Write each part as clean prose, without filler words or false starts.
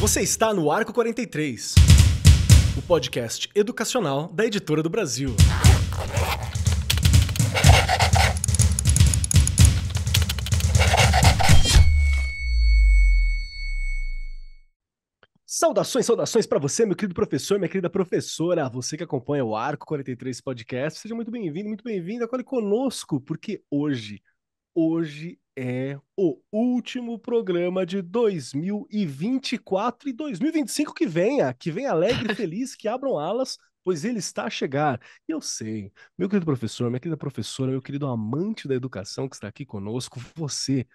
Você está no Arco 43, o podcast educacional da Editora do Brasil. Saudações para você, meu querido professor, minha querida professora, você que acompanha o Arco 43 podcast, seja muito bem-vindo, muito bem-vinda, cole conosco, porque hoje é o último programa de 2024 e 2025 que vem alegre e feliz, que abram alas, pois ele está a chegar. E eu sei, meu querido professor, minha querida professora, meu querido amante da educação que está aqui conosco, você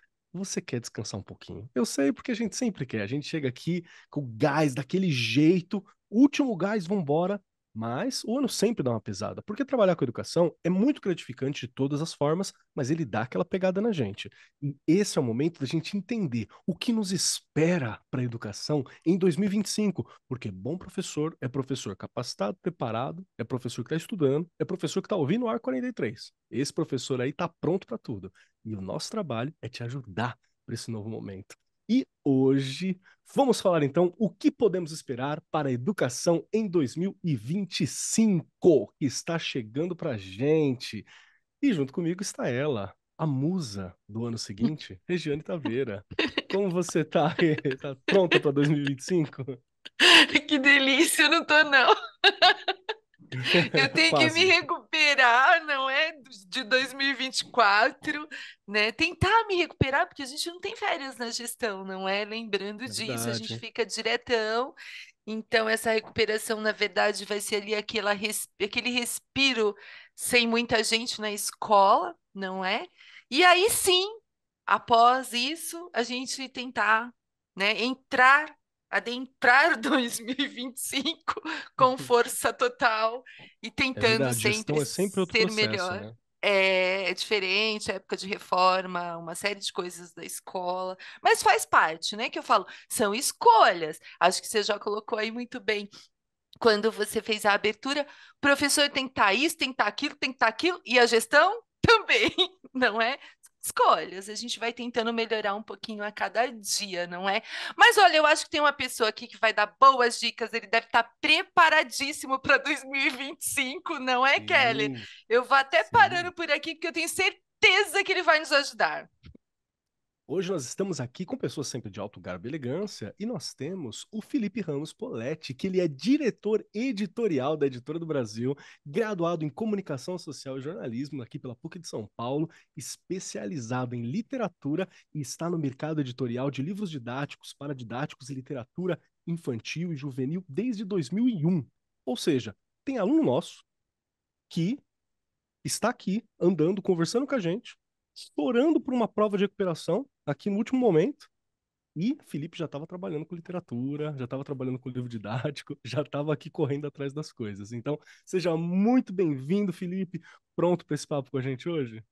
quer descansar um pouquinho. Eu sei porque a gente sempre quer, a gente chega aqui com o gás daquele jeito, último gás, vambora. Mas o ano sempre dá uma pesada, porque trabalhar com educação é muito gratificante de todas as formas, mas ele dá aquela pegada na gente. E esse é o momento da gente entender o que nos espera para a educação em 2025, porque bom professor é professor capacitado, preparado, é professor que está estudando, é professor que está ouvindo o AR43. Esse professor aí está pronto para tudo. E o nosso trabalho é te ajudar para esse novo momento. E hoje vamos falar então o que podemos esperar para a educação em 2025, que está chegando para a gente. E junto comigo está ela, a musa do ano seguinte, Regiane Taveira. Como você tá? Tá pronta para 2025? Que delícia, eu não tô não. Eu tenho que me Quase. recuperar, não é? De 2024, né? Tentar me recuperar, porque a gente não tem férias na gestão, não é? Lembrando disso, a gente Verdade. fica diretão. Então, essa recuperação, na verdade, vai ser ali aquele respiro sem muita gente na escola, não é? E aí sim, após isso, a gente tentar, né, adentrar 2025 com força total e É tentando verdade. sempre Gestão é sempre outro ser processo, melhor. né? É diferente, época de reforma, uma série de coisas da escola, mas faz parte, né? Que eu falo, são escolhas. Acho que você já colocou aí muito bem quando você fez a abertura. O professor tem que estar isso, tem que estar aquilo, tem que estar aquilo, e a gestão também, não é? Escolhas, a gente vai tentando melhorar um pouquinho a cada dia, não é? Mas olha, eu acho que tem uma pessoa aqui que vai dar boas dicas, ele deve estar preparadíssimo para 2025, não é, Kelly? Sim, Eu vou até parando sim. por aqui, porque eu tenho certeza que ele vai nos ajudar. Hoje nós estamos aqui com pessoas sempre de alto garbo e elegância e nós temos o Felipe Ramos Poletti, que ele é diretor editorial da Editora do Brasil, graduado em Comunicação Social e Jornalismo aqui pela PUC de São Paulo, especializado em literatura e está no mercado editorial de livros didáticos, paradidáticos e literatura infantil e juvenil desde 2001. Ou seja, tem aluno nosso que está aqui, andando, conversando com a gente, estourando por uma prova de recuperação, aqui no último momento, e Felipe já estava trabalhando com literatura, já estava trabalhando com livro didático, já estava aqui correndo atrás das coisas. Então, seja muito bem-vindo, Felipe. Pronto para esse papo com a gente hoje?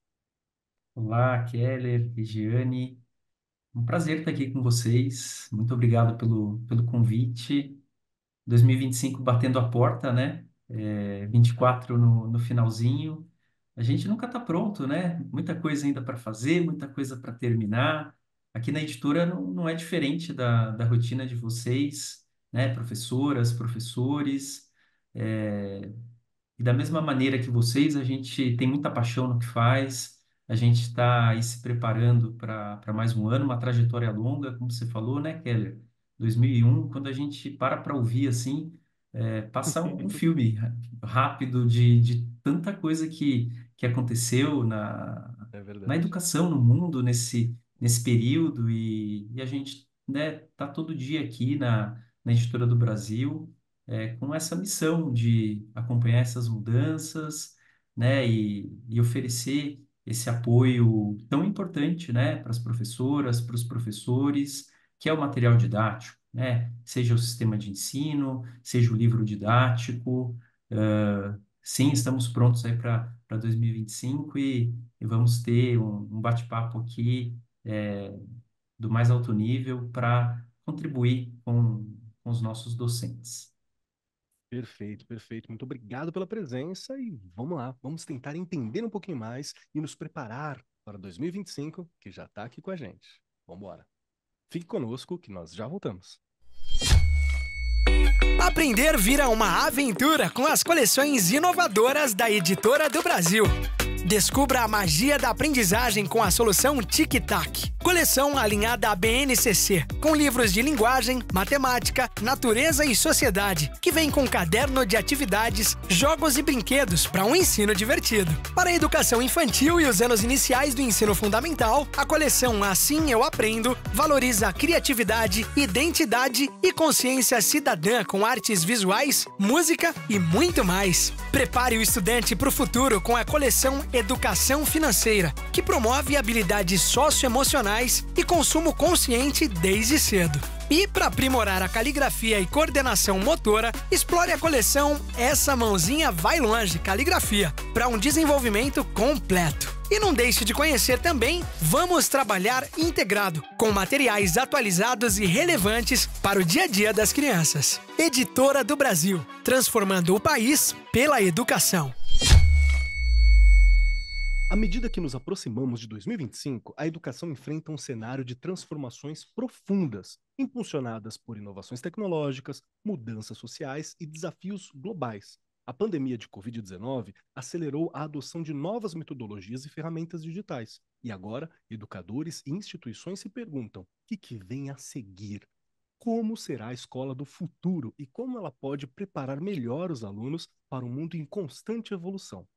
Olá, Keller, Regiane. Um prazer estar aqui com vocês. Muito obrigado pelo convite. 2025 batendo a porta, né? 24 no finalzinho. A gente nunca está pronto, né? Muita coisa ainda para fazer, muita coisa para terminar. Aqui na editora não é diferente da rotina de vocês, né? Professoras, professores. É, e da mesma maneira que vocês, a gente tem muita paixão no que faz, a gente está aí se preparando para mais um ano, uma trajetória longa, como você falou, né, Keller? 2001, quando a gente para ouvir assim, passa um filme rápido de tanta coisa que aconteceu É na verdade. educação, no mundo, nesse período, e a gente, né, tá todo dia aqui na Editora do Brasil com essa missão de acompanhar essas mudanças, né, e oferecer esse apoio tão importante, né, para as professoras, para os professores, que é o material didático, né, seja o sistema de ensino, seja o livro didático. Sim, estamos prontos aí para 2025 e vamos ter um bate-papo aqui do mais alto nível para contribuir com os nossos docentes. Perfeito, perfeito. Muito obrigado pela presença e vamos lá, vamos tentar entender um pouquinho mais e nos preparar para 2025, que já está aqui com a gente. Vambora. Fique conosco que nós já voltamos. Aprender vira uma aventura com as coleções inovadoras da Editora do Brasil. Descubra a magia da aprendizagem com a solução Tic-Tac. Coleção alinhada à BNCC, com livros de linguagem, matemática, natureza e sociedade, que vem com caderno de atividades, jogos e brinquedos para um ensino divertido. Para a educação infantil e os anos iniciais do ensino fundamental, a coleção Assim Eu Aprendo valoriza a criatividade, identidade e consciência cidadã com artes visuais, música e muito mais. Prepare o estudante para o futuro com a coleção Educação Financeira, que promove habilidades socioemocionais e consumo consciente desde cedo. E para aprimorar a caligrafia e coordenação motora, explore a coleção Essa Mãozinha Vai Longe Caligrafia, para um desenvolvimento completo. E não deixe de conhecer também Vamos Trabalhar Integrado, com materiais atualizados e relevantes para o dia a dia das crianças. Editora do Brasil, transformando o país pela educação. À medida que nos aproximamos de 2025, a educação enfrenta um cenário de transformações profundas, impulsionadas por inovações tecnológicas, mudanças sociais e desafios globais. A pandemia de Covid-19 acelerou a adoção de novas metodologias e ferramentas digitais. E agora, educadores e instituições se perguntam: o que vem a seguir? Como será a escola do futuro e como ela pode preparar melhor os alunos para um mundo em constante evolução?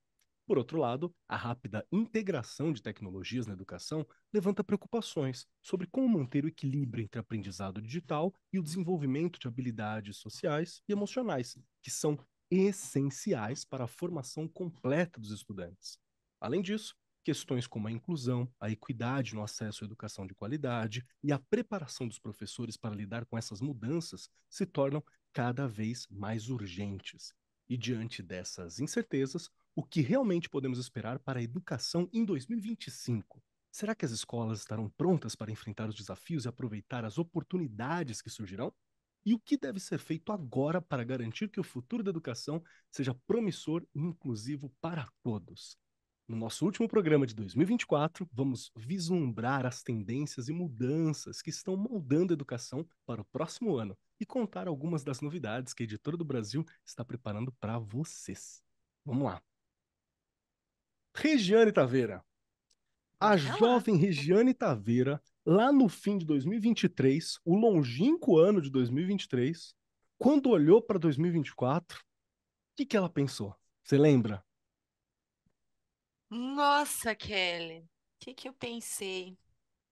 Por outro lado, a rápida integração de tecnologias na educação levanta preocupações sobre como manter o equilíbrio entre aprendizado digital e o desenvolvimento de habilidades sociais e emocionais, que são essenciais para a formação completa dos estudantes. Além disso, questões como a inclusão, a equidade no acesso à educação de qualidade e a preparação dos professores para lidar com essas mudanças se tornam cada vez mais urgentes. E diante dessas incertezas, o que realmente podemos esperar para a educação em 2025? Será que as escolas estarão prontas para enfrentar os desafios e aproveitar as oportunidades que surgirão? E o que deve ser feito agora para garantir que o futuro da educação seja promissor e inclusivo para todos? No nosso último programa de 2024, vamos vislumbrar as tendências e mudanças que estão moldando a educação para o próximo ano e contar algumas das novidades que a Editora do Brasil está preparando para vocês. Vamos lá. Regiane Taveira. A jovem Regiane Taveira, lá no fim de 2023, o longínquo ano de 2023, quando olhou para 2024, o que ela pensou? Você lembra? Nossa, Kelly, o que eu pensei?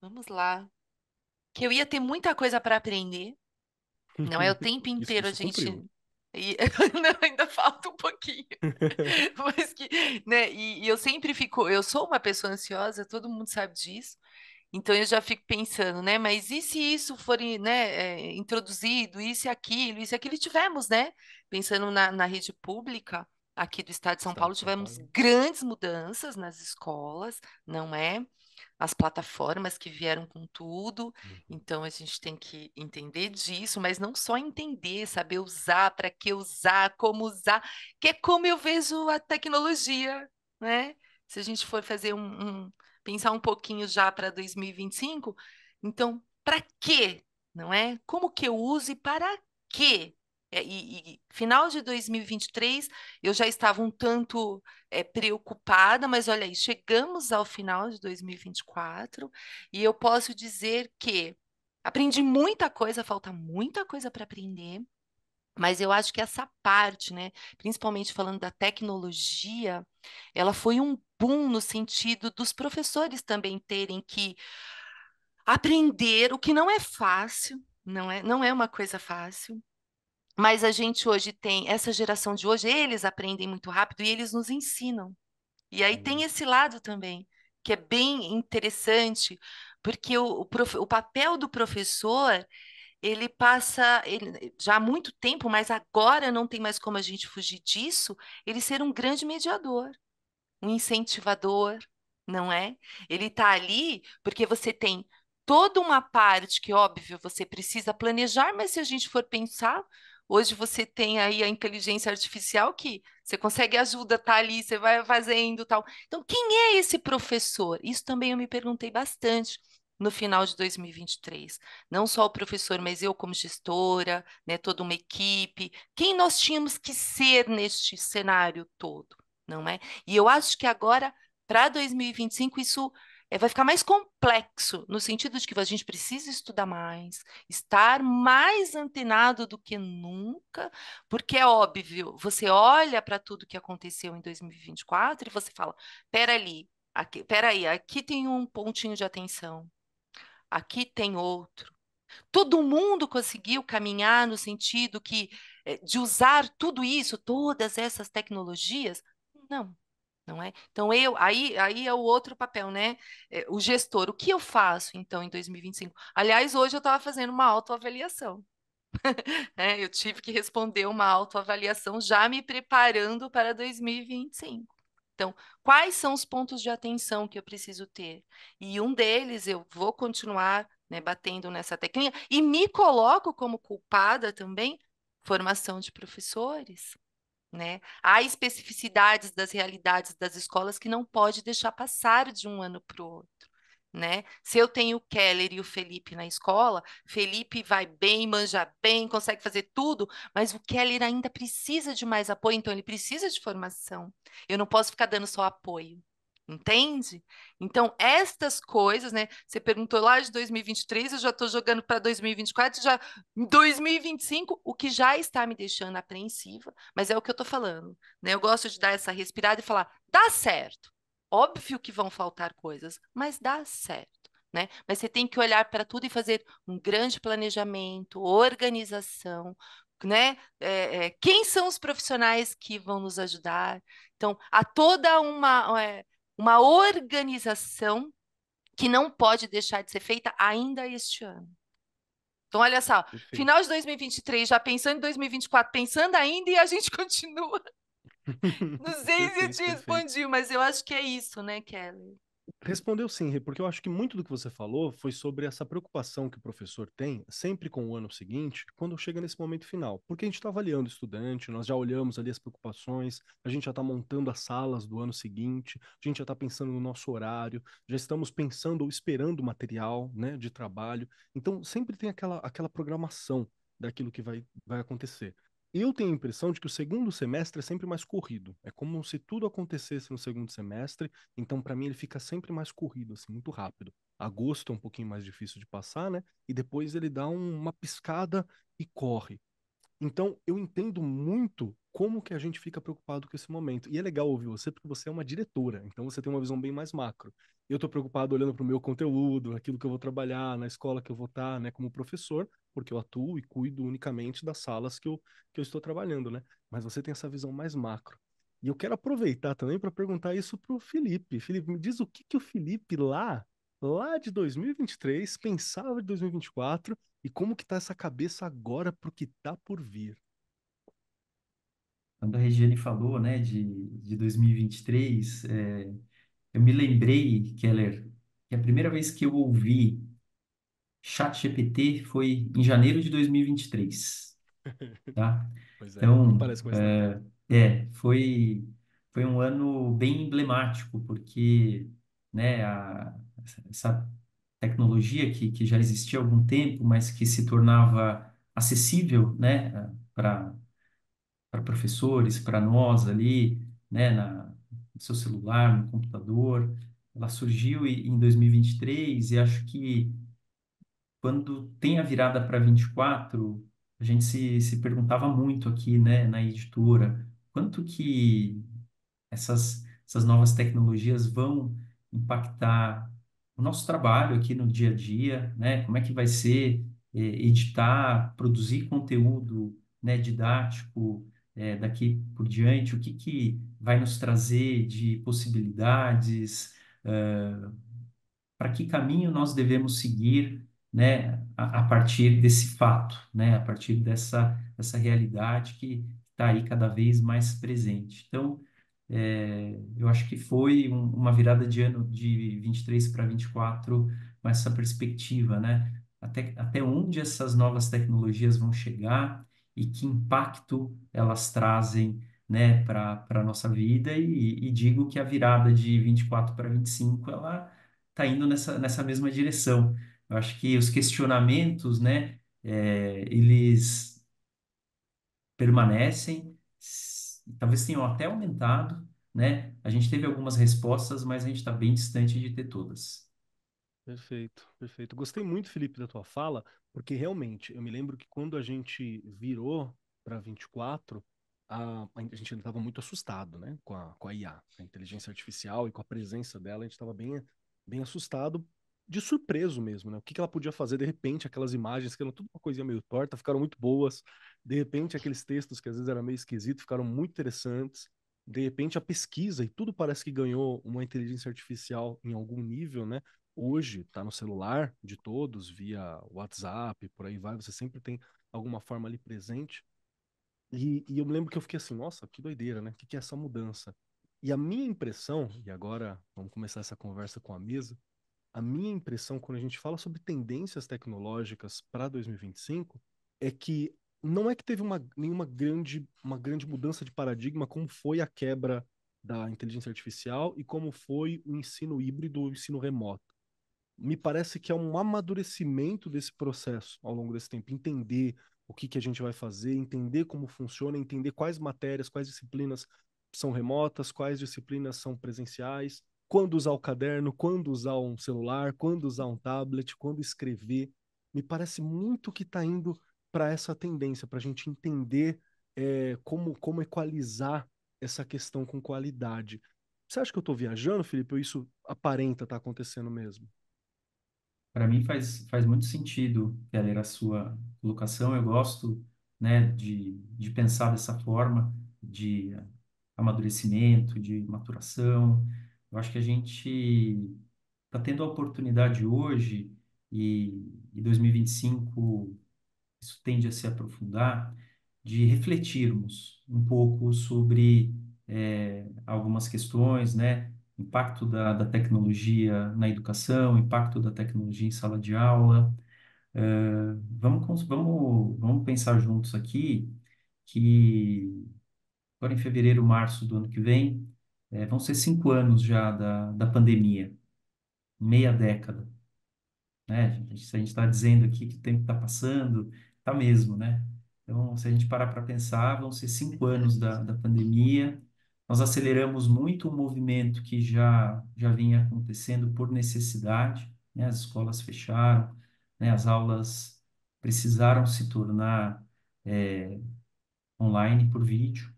Vamos lá. Que eu ia ter muita coisa para aprender. Não é o tempo inteiro a Isso gente. cumpriu. Não, ainda falta um pouquinho. Mas que, né? E eu sempre fico. Eu sou uma pessoa ansiosa, todo mundo sabe disso. Então eu já fico pensando, né? Mas e se isso for, né, introduzido, isso e aquilo, e tivemos, né? Pensando na rede pública aqui do estado de São Estado Paulo, de São tivemos Paulo. grandes mudanças nas escolas, não é? As plataformas que vieram com tudo, então a gente tem que entender disso, mas não só entender, saber usar, para que usar, como usar, que é como eu vejo a tecnologia, né? Se a gente for fazer pensar um pouquinho já para 2025, então, para quê? Não é? Como que eu uso e para quê? Final de 2023, eu já estava um tanto preocupada, mas olha aí, chegamos ao final de 2024 e eu posso dizer que aprendi muita coisa, falta muita coisa para aprender, mas eu acho que essa parte, né, principalmente falando da tecnologia, ela foi um boom no sentido dos professores também terem que aprender, o que não é fácil, não é uma coisa fácil. Mas a gente hoje tem, essa geração de hoje, eles aprendem muito rápido e eles nos ensinam. E aí tem esse lado também, que é bem interessante, porque o papel do professor, ele passa, já há muito tempo, mas agora não tem mais como a gente fugir disso, ele ser um grande mediador, um incentivador, não é? Ele está ali porque você tem toda uma parte que, óbvio, você precisa planejar, mas se a gente for pensar, hoje você tem aí a inteligência artificial que você consegue ajuda, tá ali, você vai fazendo tal. Então, quem é esse professor? Isso também eu me perguntei bastante. no final de 2023. Não só o professor, mas eu como gestora, né, toda uma equipe, quem nós tínhamos que ser neste cenário todo, não é? E eu acho que agora, para 2025, isso vai ficar mais complexo, no sentido de que a gente precisa estudar mais, estar mais antenado do que nunca, porque é óbvio, você olha para tudo que aconteceu em 2024 e você fala, peraí, aqui tem um pontinho de atenção, aqui tem outro. Todo mundo conseguiu caminhar no sentido de usar tudo isso, todas essas tecnologias? Não, não é? Então, aí é o outro papel, né? O gestor, o que eu faço, então, em 2025? Aliás, hoje eu estava fazendo uma autoavaliação. Eu tive que responder uma autoavaliação já me preparando para 2025. Então, quais são os pontos de atenção que eu preciso ter? E um deles, eu vou continuar, né, batendo nessa teclinha e me coloco como culpada também, formação de professores, né? Há especificidades das realidades das escolas que não pode deixar passar de um ano para o outro. Né? Se eu tenho o Keller e o Felipe na escola, Felipe vai bem, manja bem, consegue fazer tudo, mas o Keller ainda precisa de mais apoio, então ele precisa de formação. Eu não posso ficar dando só apoio. Entende? Então, estas coisas, né? Você perguntou lá de 2023, eu já estou jogando para 2024, já em 2025, o que já está me deixando apreensiva, mas é o que eu estou falando, né? Eu gosto de dar essa respirada e falar: dá certo. Óbvio que vão faltar coisas, mas dá certo, né? Mas você tem que olhar para tudo e fazer um grande planejamento, organização, né? Quem são os profissionais que vão nos ajudar? Então, há toda uma organização que não pode deixar de ser feita ainda este ano. Então, olha só, Perfeito. final de 2023, já pensando em 2024, pensando ainda e a gente continua. Não sei se eu te Perfeito. respondi, mas eu acho que é isso, né, Kelly? Respondeu sim, Rê, porque eu acho que muito do que você falou foi sobre essa preocupação que o professor tem sempre com o ano seguinte, quando chega nesse momento final. Porque a gente está avaliando o estudante, nós já olhamos ali as preocupações, a gente já está montando as salas do ano seguinte, a gente já está pensando no nosso horário, já estamos pensando ou esperando o material, né, de trabalho. Então, sempre tem aquela programação daquilo que vai acontecer. Eu tenho a impressão de que o segundo semestre é sempre mais corrido. É como se tudo acontecesse no segundo semestre, então para mim ele fica sempre mais corrido, assim, muito rápido. Agosto é um pouquinho mais difícil de passar, né? E depois ele dá uma piscada e corre. Então, eu entendo muito como que a gente fica preocupado com esse momento. E é legal ouvir você, porque você é uma diretora, então você tem uma visão bem mais macro. Eu estou preocupado olhando para o meu conteúdo, aquilo que eu vou trabalhar, na escola que eu vou estar, né, como professor, porque eu atuo e cuido unicamente das salas que eu estou trabalhando, né? Mas você tem essa visão mais macro. E eu quero aproveitar também para perguntar isso para o Felipe. Felipe, me diz o que que o Felipe lá de 2023 pensava de 2024 e como que tá essa cabeça agora pro que tá por vir? Quando a Regiane falou, né, de 2023, eu me lembrei, Keller, que a primeira vez que eu ouvi ChatGPT foi em janeiro de 2023, tá? Pois é, nem Então, parece que faz tanto tempo. foi um ano bem emblemático, porque, né, essa tecnologia que já existia há algum tempo, mas que se tornava acessível, né, para professores, para nós ali, né, no seu celular, no computador, ela surgiu em 2023 e acho que quando tem a virada para 24, a gente se perguntava muito aqui, né, na editora, quanto que essas novas tecnologias vão impactar o nosso trabalho aqui no dia a dia, né? Como é que vai ser editar, produzir conteúdo, né, didático, daqui por diante, o que que vai nos trazer de possibilidades, para que caminho nós devemos seguir, né, a partir desse fato, né, a partir dessa realidade que está aí cada vez mais presente. Então, eu acho que foi uma virada de ano de 23 para 24 com essa perspectiva, né? Até onde essas novas tecnologias vão chegar e que impacto elas trazem, né, para a nossa vida. E digo que a virada de 24 para 25, ela está indo nessa mesma direção. Eu acho que os questionamentos, né, eles permanecem, talvez tenham até aumentado, né? A gente teve algumas respostas, mas a gente está bem distante de ter todas. Perfeito, perfeito. Gostei muito, Felipe, da tua fala, porque realmente eu me lembro que quando a gente virou para 24, a gente ainda estava muito assustado, né, com a IA, a inteligência artificial e com a presença dela, a gente estava bem assustado, de surpreso mesmo, né? O que que ela podia fazer de repente, aquelas imagens que eram tudo uma coisinha meio torta, ficaram muito boas. De repente, aqueles textos que às vezes eram meio esquisitos, ficaram muito interessantes. De repente, a pesquisa e tudo parece que ganhou uma inteligência artificial em algum nível, né? Hoje está no celular de todos, via WhatsApp, por aí vai, você sempre tem alguma forma ali presente. E eu me lembro que eu fiquei assim, nossa, que doideira, né? O que que é essa mudança? E a minha impressão, e agora vamos começar essa conversa com a mesa, a minha impressão quando a gente fala sobre tendências tecnológicas para 2025 é que não é que teve uma grande mudança de paradigma como foi a quebra da inteligência artificial e como foi o ensino híbrido, o ensino remoto. Me parece que é um amadurecimento desse processo ao longo desse tempo, entender o que que a gente vai fazer, entender como funciona, entender quais matérias, quais disciplinas são remotas, quais disciplinas são presenciais, quando usar o caderno, quando usar um celular, quando usar um tablet, quando escrever. Me parece muito que está indo para essa tendência, para a gente entender como equalizar essa questão com qualidade. Você acha que eu estou viajando, Felipe, ou isso aparenta estar acontecendo mesmo? Para mim faz muito sentido, Keller, a sua colocação. Eu gosto, né, de pensar dessa forma, de amadurecimento, de maturação. Eu acho que a gente está tendo a oportunidade hoje, e 2025 isso tende a se aprofundar, de refletirmos um pouco sobre algumas questões, né? Impacto da tecnologia na educação, impacto da tecnologia em sala de aula. Vamos pensar juntos aqui que agora em fevereiro, março do ano que vem, vão ser 5 anos já da pandemia, meia década, né? Se a gente está dizendo aqui que o tempo está passando, está mesmo, né? Então, se a gente parar para pensar, vão ser 5 anos da pandemia. Nós aceleramos muito um movimento que já vinha acontecendo por necessidade, né? As escolas fecharam, né? As aulas precisaram se tornar online por vídeo.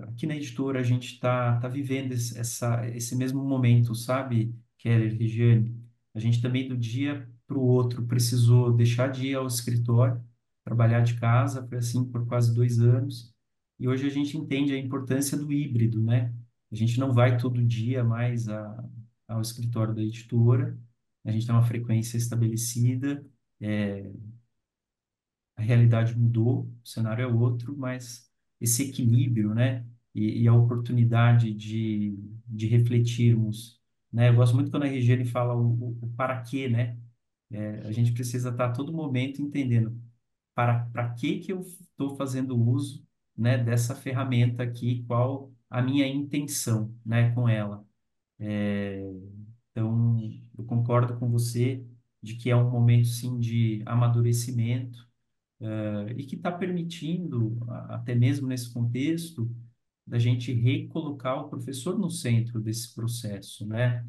Aqui na editora a gente tá vivendo esse mesmo momento, sabe, Keller, Regiane? A gente também do dia para o outro precisou deixar de ir ao escritório, trabalhar de casa, foi assim por quase 2 anos, e hoje a gente entende a importância do híbrido, né? A gente não vai todo dia mais ao escritório da editora, a gente tem uma frequência estabelecida, a realidade mudou, o cenário é outro, mas esse equilíbrio, né, e a oportunidade de refletirmos, né, eu gosto muito quando a Regiane fala o para quê, né, a gente precisa estar a todo momento entendendo para que eu estou fazendo uso, né, dessa ferramenta aqui, qual a minha intenção, né, com ela. Então, eu concordo com você de que é um momento, sim, de amadurecimento, e que está permitindo, até mesmo nesse contexto, da gente recolocar o professor no centro desse processo, né?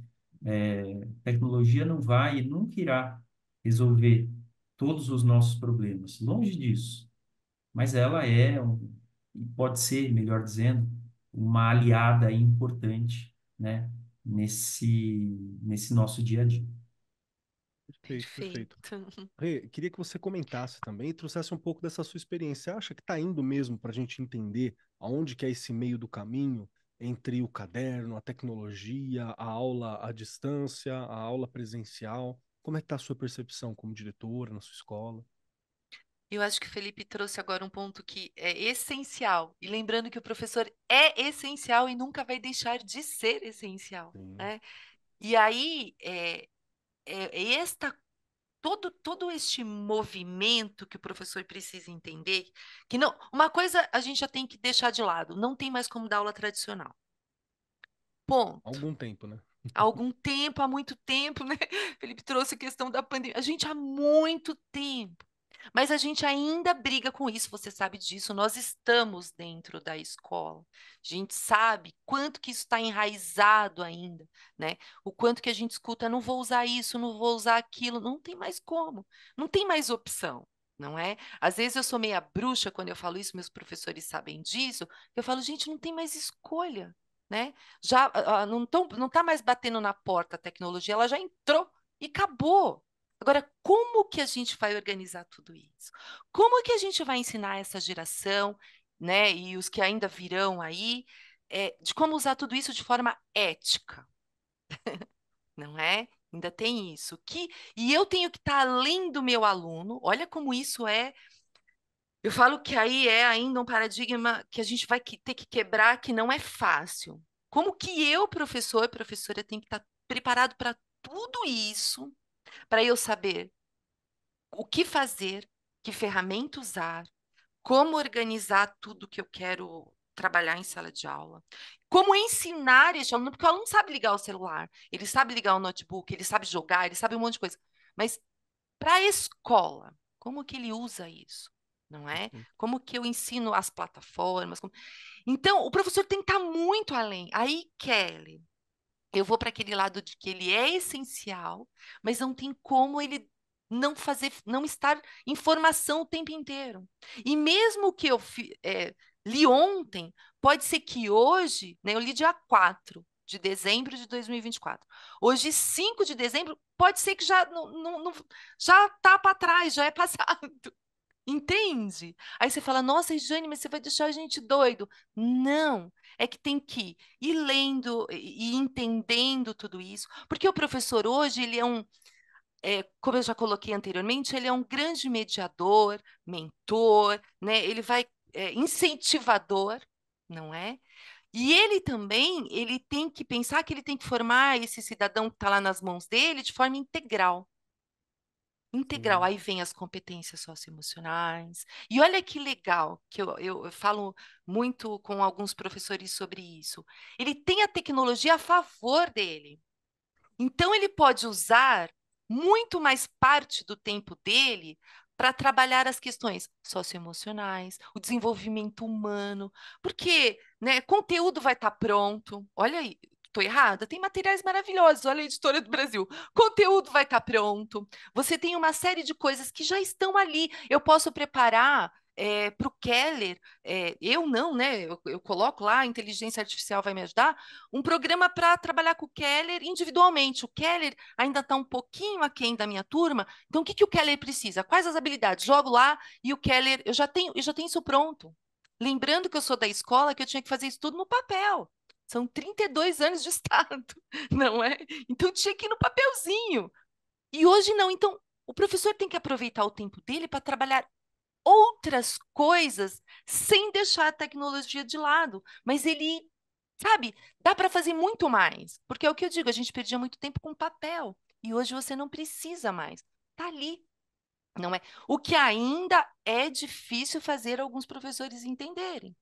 Tecnologia não vai e nunca irá resolver todos os nossos problemas, longe disso, mas ela e pode ser, melhor dizendo, uma aliada importante, né? Nesse nosso dia a dia. Perfeito, perfeito. Perfeito. Rê, queria que você comentasse também e trouxesse um pouco dessa sua experiência. Você acha que está indo mesmo para a gente entender aonde que é esse meio do caminho entre o caderno, a tecnologia, a aula à distância, a aula presencial? Como é que está a sua percepção como diretora na sua escola? Eu acho que o Felipe trouxe agora um ponto que é essencial. E lembrando que o professor é essencial e nunca vai deixar de ser essencial, Sim. né? E aí, esta todo este movimento que o professor precisa entender, que não, uma coisa a gente já tem que deixar de lado, não tem mais como dar aula tradicional. Ponto. Algum tempo, né? Há algum tempo, há muito tempo, né? Felipe trouxe a questão da pandemia. A gente há muito tempo. Mas a gente ainda briga com isso, você sabe disso. Nós estamos dentro da escola. A gente sabe quanto que isso está enraizado ainda, né? O quanto que a gente escuta, não vou usar isso, não vou usar aquilo. Não tem mais como, não tem mais opção, não é? Às vezes eu sou meia bruxa quando eu falo isso, meus professores sabem disso. Eu falo, gente, não tem mais escolha, né? Já não tá mais batendo na porta a tecnologia, ela já entrou e acabou. Agora, como que a gente vai organizar tudo isso? Como que a gente vai ensinar essa geração, né, e os que ainda virão aí, de como usar tudo isso de forma ética, não é? Ainda tem isso. E eu tenho que estar além do meu aluno. Olha como isso é. Eu falo que aí é ainda um paradigma que a gente vai ter que quebrar, que não é fácil. Como que eu, professor, professora, tenho que estar preparado para tudo isso, para eu saber o que fazer, que ferramenta usar, como organizar tudo que eu quero trabalhar em sala de aula, como ensinar esse aluno, porque o aluno sabe ligar o celular, ele sabe ligar o notebook, ele sabe jogar, ele sabe um monte de coisa. Mas para a escola, como que ele usa isso? Não é? Como que eu ensino as plataformas? Então, o professor tem que estar muito além. Aí, Kelly, eu vou para aquele lado de que ele é essencial, mas não tem como ele não fazer, não estar em formação o tempo inteiro. E mesmo que eu li ontem, pode ser que hoje, né, eu li dia 4 de dezembro de 2024. Hoje, 5 de dezembro, pode ser que já já está para trás, já é passado. Entende? Aí você fala, nossa, Jane, mas você vai deixar a gente doido. Não, é que tem que ir lendo e entendendo tudo isso, porque o professor hoje, ele é como eu já coloquei anteriormente, ele é um grande mediador, mentor, né? Ele vai, incentivador, não é? E ele também, ele tem que pensar que ele tem que formar esse cidadão que está lá nas mãos dele de forma integral. Integral, Sim. aí vem as competências socioemocionais. E olha que legal, que eu falo muito com alguns professores sobre isso. Ele tem a tecnologia a favor dele. Então, ele pode usar muito mais parte do tempo dele para trabalhar as questões socioemocionais, o desenvolvimento humano, porque, né, conteúdo vai estar pronto. Olha aí, estou errada? Tem materiais maravilhosos, olha a Editora do Brasil. Conteúdo vai estar pronto. Você tem uma série de coisas que já estão ali. Eu posso preparar para o Keller, eu não, né? Eu coloco lá, a inteligência artificial vai me ajudar, um programa para trabalhar com o Keller individualmente. O Keller ainda está um pouquinho aquém da minha turma, então o que, que o Keller precisa? Quais as habilidades? Jogo lá e o Keller, eu já tenho isso pronto. Lembrando que eu sou da escola, que eu tinha que fazer isso tudo no papel. São 32 anos de Estado, não é? Então tinha que ir no papelzinho. E hoje não. Então, o professor tem que aproveitar o tempo dele para trabalhar outras coisas sem deixar a tecnologia de lado. Mas ele, sabe, dá para fazer muito mais. Porque é o que eu digo, a gente perdia muito tempo com papel. E hoje você não precisa mais. Está ali, não é? O que ainda é difícil fazer alguns professores entenderem.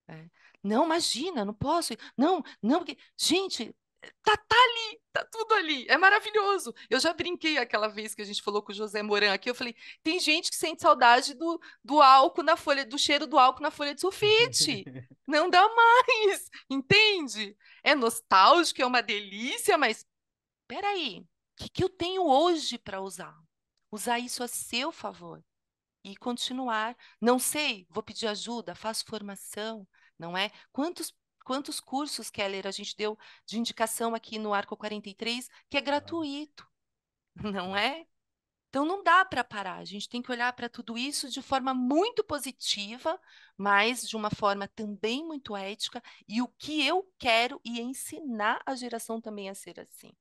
É. Não, imagina, não posso. Não, não, porque, gente, tá ali, tá tudo ali, é maravilhoso. Eu já brinquei aquela vez que a gente falou com o José Moran aqui, eu falei, tem gente que sente saudade do álcool na folha, do cheiro do álcool na folha de sulfite. Não dá mais, entende? É nostálgico, é uma delícia, mas peraí, o que eu tenho hoje para usar? Usar isso a seu favor e continuar. Não sei, vou pedir ajuda, faço formação, não é? Quantos cursos, Keller, a gente deu de indicação aqui no Arco 43, que é gratuito, não é? Então não dá para parar, a gente tem que olhar para tudo isso de forma muito positiva, mas de uma forma também muito ética, e o que eu quero e ensinar a geração também a ser assim.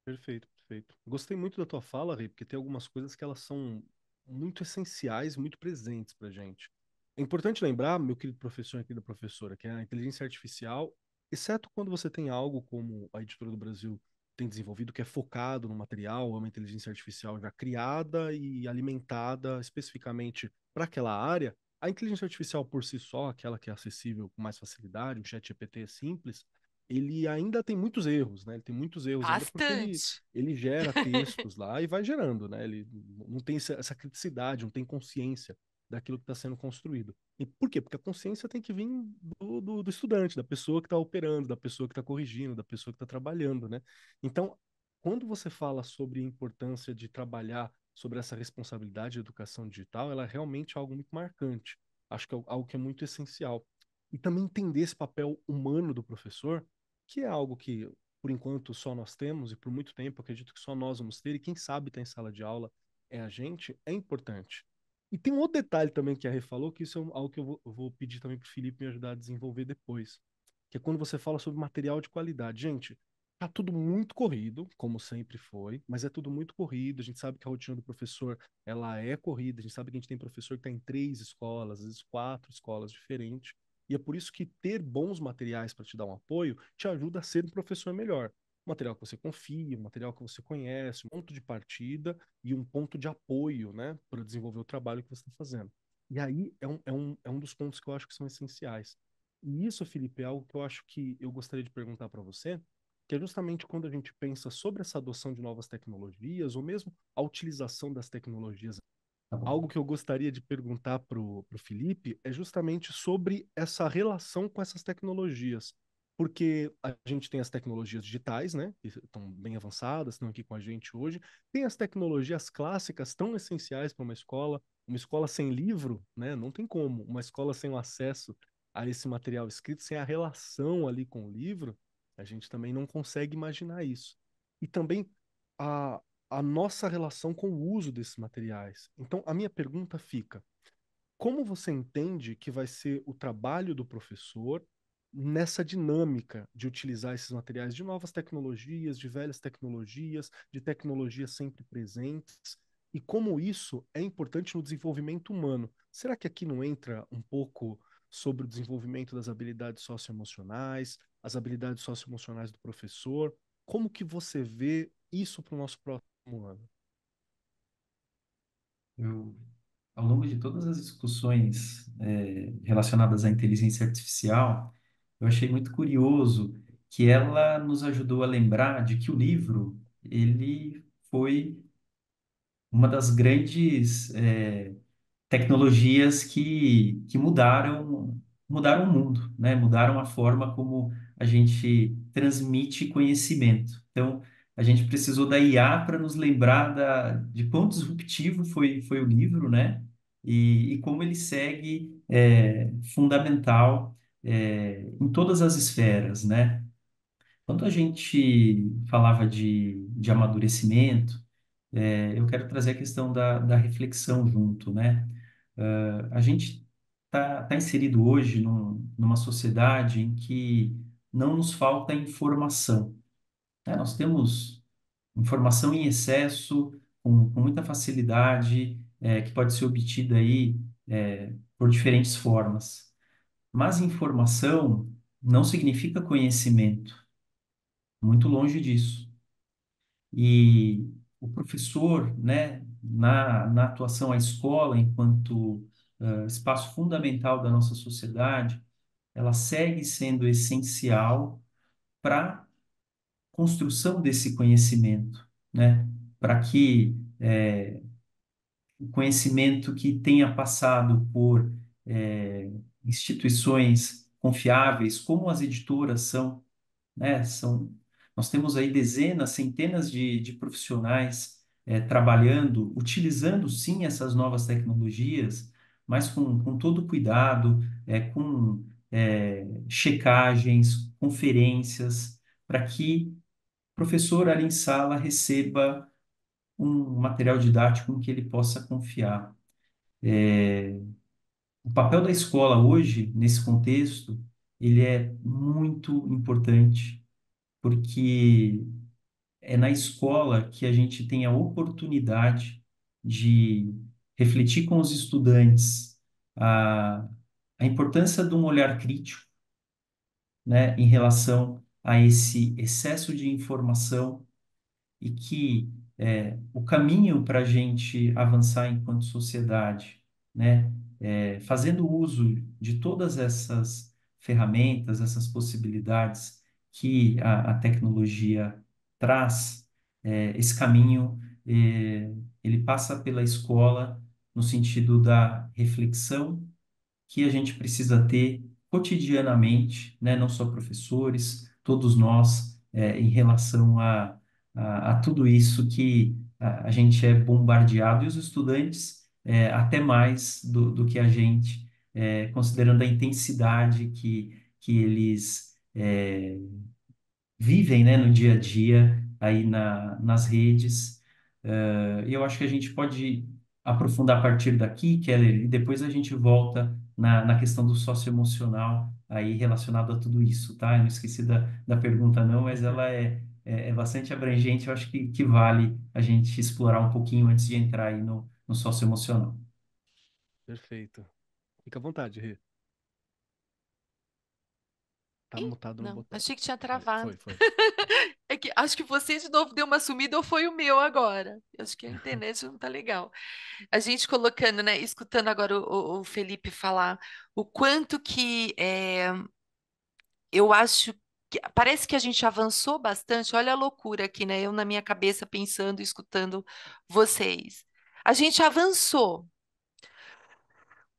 Perfeito, perfeito. Gostei muito da tua fala, Rê, porque tem algumas coisas que elas são muito essenciais, muito presentes pra gente. É importante lembrar, meu querido professor e querida professora, que a inteligência artificial, exceto quando você tem algo como a Editora do Brasil tem desenvolvido, que é focado no material, é uma inteligência artificial já criada e alimentada especificamente para aquela área, a inteligência artificial por si só, aquela que é acessível com mais facilidade, um chat GPT simples, ele ainda tem muitos erros, né? Ele tem muitos erros ainda porque Bastante. ele gera textos lá e vai gerando, né? Ele não tem essa criticidade, não tem consciência daquilo que está sendo construído. E por quê? Porque a consciência tem que vir do estudante, da pessoa que está operando, da pessoa que está corrigindo, da pessoa que está trabalhando, né? Então, quando você fala sobre a importância de trabalhar sobre essa responsabilidade de educação digital, ela é realmente algo muito marcante. Acho que é algo que é muito essencial. E também entender esse papel humano do professor, que é algo que, por enquanto, só nós temos, e por muito tempo acredito que só nós vamos ter, e quem sabe está em sala de aula é a gente, é importante. E tem um outro detalhe também que a Rê falou, que isso é algo que eu vou pedir também para o Felipe me ajudar a desenvolver depois, que é quando você fala sobre material de qualidade. Gente, tá tudo muito corrido, como sempre foi, mas é tudo muito corrido. A gente sabe que a rotina do professor, ela é corrida. A gente sabe que a gente tem professor que está em 3 escolas, às vezes 4 escolas diferentes. E é por isso que ter bons materiais para te dar um apoio te ajuda a ser um professor melhor. Um material que você confia, um material que você conhece, um ponto de partida e um ponto de apoio, né, para desenvolver o trabalho que você está fazendo. E aí é um dos pontos que eu acho que são essenciais. E isso, Felipe, é algo que eu acho que eu gostaria de perguntar para você, que é justamente quando a gente pensa sobre essa adoção de novas tecnologias, ou mesmo a utilização das tecnologias. Tá bom. Algo que eu gostaria de perguntar para o Felipe é justamente sobre essa relação com essas tecnologias. Porque a gente tem as tecnologias digitais, né, que estão bem avançadas, estão aqui com a gente hoje. Tem as tecnologias clássicas tão essenciais para uma escola. Uma escola sem livro, né, não tem como. Uma escola sem o acesso a esse material escrito, sem a relação ali com o livro, a gente também não consegue imaginar isso. E também a, a nossa relação com o uso desses materiais. Então, a minha pergunta fica: como você entende que vai ser o trabalho do professor nessa dinâmica de utilizar esses materiais de novas tecnologias, de velhas tecnologias, de tecnologias sempre presentes? E como isso é importante no desenvolvimento humano? Será que aqui não entra um pouco sobre o desenvolvimento das habilidades socioemocionais, as habilidades socioemocionais do professor? Como que você vê isso para o nosso próximo ano? Eu, ao longo de todas as discussões relacionadas à inteligência artificial, eu achei muito curioso que ela nos ajudou a lembrar de que o livro, ele foi uma das grandes tecnologias que mudaram o mundo, né? Mudaram a forma como a gente transmite conhecimento. Então, a gente precisou da IA para nos lembrar de quão disruptivo foi o livro, né? E como ele segue fundamental em todas as esferas, né? Quando a gente falava de amadurecimento, eu quero trazer a questão da reflexão junto, né? A gente tá inserido hoje numa sociedade em que não nos falta informação, né? Nós temos informação em excesso, com muita facilidade, que pode ser obtida aí, por diferentes formas. Mas informação não significa conhecimento, muito longe disso. E o professor, né, na atuação à escola, enquanto espaço fundamental da nossa sociedade, ela segue sendo essencial para a construção desse conhecimento, né, para que o conhecimento que tenha passado por instituições confiáveis, como as editoras são, né? Nós temos aí dezenas, centenas de profissionais trabalhando, utilizando sim essas novas tecnologias, mas com todo cuidado, com checagens, conferências, para que o professor ali em sala receba um material didático em que ele possa confiar. O papel da escola hoje, nesse contexto, ele é muito importante, porque é na escola que a gente tem a oportunidade de refletir com os estudantes a, a importância de um olhar crítico, né, em relação a esse excesso de informação e que o caminho para a gente avançar enquanto sociedade, né, fazendo uso de todas essas ferramentas, essas possibilidades que a tecnologia traz, esse caminho, ele passa pela escola no sentido da reflexão que a gente precisa ter cotidianamente, né? Não só professores, todos nós, em relação a tudo isso que a gente é bombardeado, e os estudantes, até mais do que a gente, considerando a intensidade que eles vivem, né, no dia a dia, aí nas redes. E eu acho que a gente pode aprofundar a partir daqui, Keller, e depois a gente volta na questão do socioemocional, aí relacionado a tudo isso, tá? Eu não esqueci da pergunta, não, mas ela é bastante abrangente, eu acho que vale a gente explorar um pouquinho antes de entrar aí no socioemocional. Perfeito. Fica à vontade, Rê. Tá Ih, mutado no não, botão. achei que tinha Aí, travado. foi. É que acho que você de novo deu uma sumida ou foi o meu agora? Acho que a internet não tá legal. A gente colocando, né, escutando agora o Felipe falar o quanto que eu acho que parece que a gente avançou bastante. Olha a loucura aqui, né? Eu na minha cabeça pensando, escutando vocês. A gente avançou,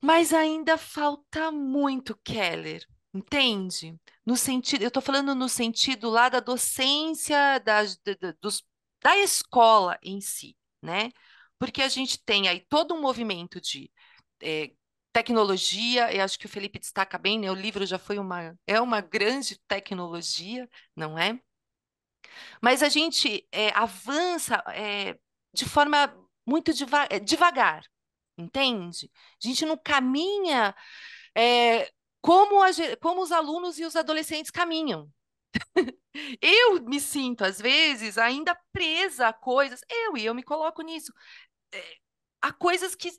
mas ainda falta muito, Keller, entende? No sentido, eu estou falando no sentido lá da docência, da escola em si, né? Porque a gente tem aí todo um movimento de eh, tecnologia, eu acho que o Felipe destaca bem, né? O livro já foi é uma grande tecnologia, não é? Mas a gente avança de forma muito devagar, entende? A gente não caminha como os alunos e os adolescentes caminham. Eu me sinto, às vezes, ainda presa a coisas, e eu me coloco nisso, a coisas que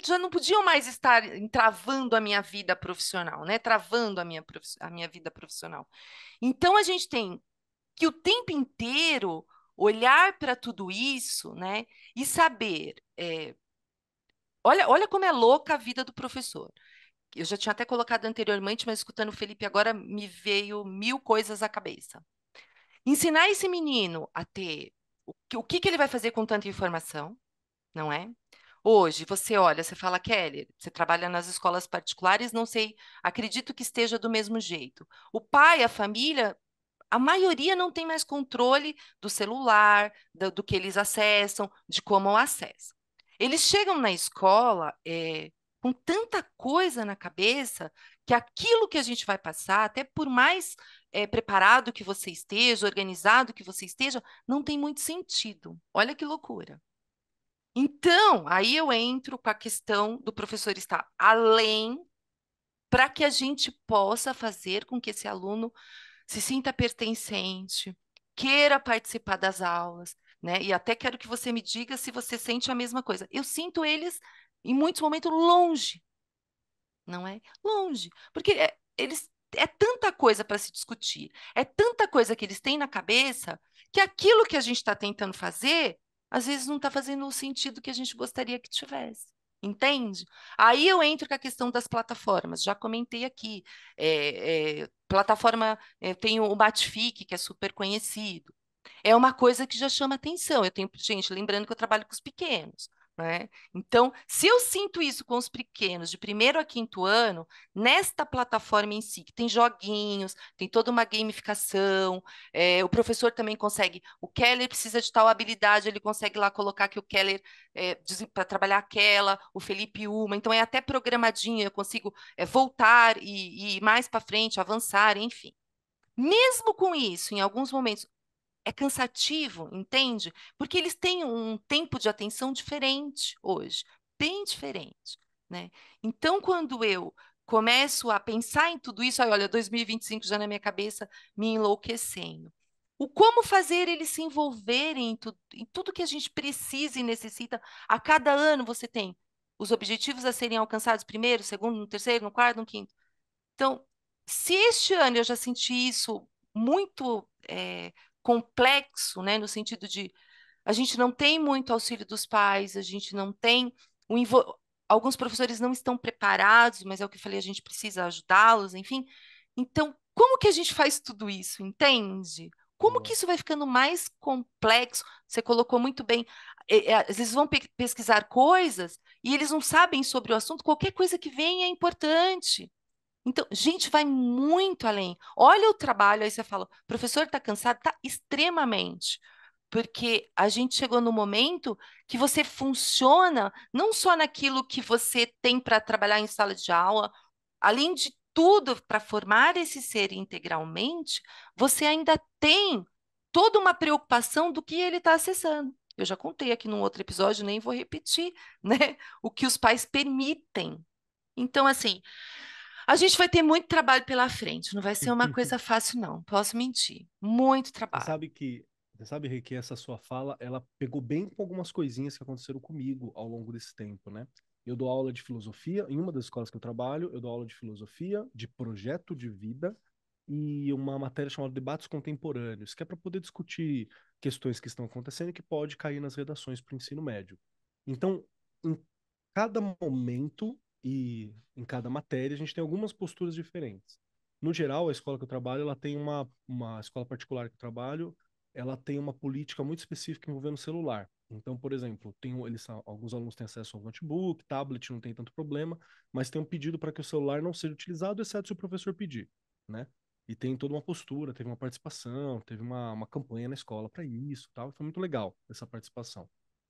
já não podiam mais estar travando a minha vida profissional, né? Travando a minha vida profissional. Então, a gente tem que o tempo inteiro olhar para tudo isso, né? E saber. Olha como é louca a vida do professor. Eu já tinha até colocado anteriormente, mas escutando o Felipe agora me veio mil coisas à cabeça. Ensinar esse menino a ter o que ele vai fazer com tanta informação, não é? Hoje, você olha, você fala, Kelly, você trabalha nas escolas particulares, não sei, acredito que esteja do mesmo jeito. O pai, a família, a maioria não tem mais controle do celular, do que eles acessam, de como acessam. Eles chegam na escola com tanta coisa na cabeça que aquilo que a gente vai passar, até por mais preparado que você esteja, organizado que você esteja, não tem muito sentido. Olha que loucura. Então, aí eu entro com a questão do professor estar além para que a gente possa fazer com que esse aluno se sinta pertencente, queira participar das aulas, né? E até quero que você me diga se você sente a mesma coisa. Eu sinto eles, em muitos momentos, longe, não é? Longe, porque eles é tanta coisa para se discutir, é tanta coisa que eles têm na cabeça que aquilo que a gente está tentando fazer, às vezes não está fazendo o sentido que a gente gostaria que tivesse. Entende? Aí eu entro com a questão das plataformas. Já comentei aqui. Plataforma, tem o Matific, que é super conhecido. É uma coisa que já chama atenção. Eu tenho, gente, lembrando que eu trabalho com os pequenos, né? Então, se eu sinto isso com os pequenos, de primeiro a quinto ano, nesta plataforma em si, que tem joguinhos, tem toda uma gamificação, o professor também consegue. O Keller precisa de tal habilidade, ele consegue lá colocar que o Keller para trabalhar aquela, o Felipe uma. Então, é até programadinho, eu consigo voltar e ir mais para frente, avançar, enfim. Mesmo com isso, em alguns momentos, é cansativo, entende? Porque eles têm um tempo de atenção diferente hoje, bem diferente, né? Então, quando eu começo a pensar em tudo isso, aí, olha, 2025 já na minha cabeça me enlouquecendo. O como fazer eles se envolverem em tudo que a gente precisa e necessita. A cada ano você tem os objetivos a serem alcançados primeiro, segundo, no terceiro, no quarto, no quinto. Então, se este ano eu já senti isso muito complexo, né, no sentido de a gente não tem muito auxílio dos pais, a gente não tem alguns professores não estão preparados, mas é o que eu falei, a gente precisa ajudá-los, enfim. Então, Como que a gente faz tudo isso, entende? Como que Boa. isso vai ficando mais complexo? Você colocou muito bem. Às vezes vão pesquisar coisas e eles não sabem sobre o assunto. Qualquer coisa que vem é importante. Então, gente, vai muito além. Olha o trabalho, aí você fala, professor está cansado? Está extremamente. Porque a gente chegou no momento que você funciona não só naquilo que você tem para trabalhar em sala de aula, além de tudo, para formar esse ser integralmente, você ainda tem toda uma preocupação do que ele está acessando. Eu já contei aqui num outro episódio, nem vou repetir, né? O que os pais permitem. Então, assim, a gente vai ter muito trabalho pela frente, não vai ser uma coisa fácil, não. Posso mentir. Muito Você trabalho. sabe que, você sabe, Rê, que essa sua fala, ela pegou bem com algumas coisinhas que aconteceram comigo ao longo desse tempo, né? Eu dou aula de filosofia, em uma das escolas que eu trabalho, eu dou aula de filosofia, de projeto de vida e uma matéria chamada Debates Contemporâneos, que é para poder discutir questões que estão acontecendo e que pode cair nas redações para o ensino médio. Então, em cada momento e em cada matéria, a gente tem algumas posturas diferentes. No geral, a escola que eu trabalho, ela tem uma escola particular que eu trabalho, ela tem uma política muito específica envolvendo o celular. Então, por exemplo, alguns alunos têm acesso ao notebook, tablet, não tem tanto problema, mas tem um pedido para que o celular não seja utilizado, exceto se o professor pedir, né? E tem toda uma postura, teve uma participação, teve uma campanha na escola para isso, tal, e foi muito legal essa participação.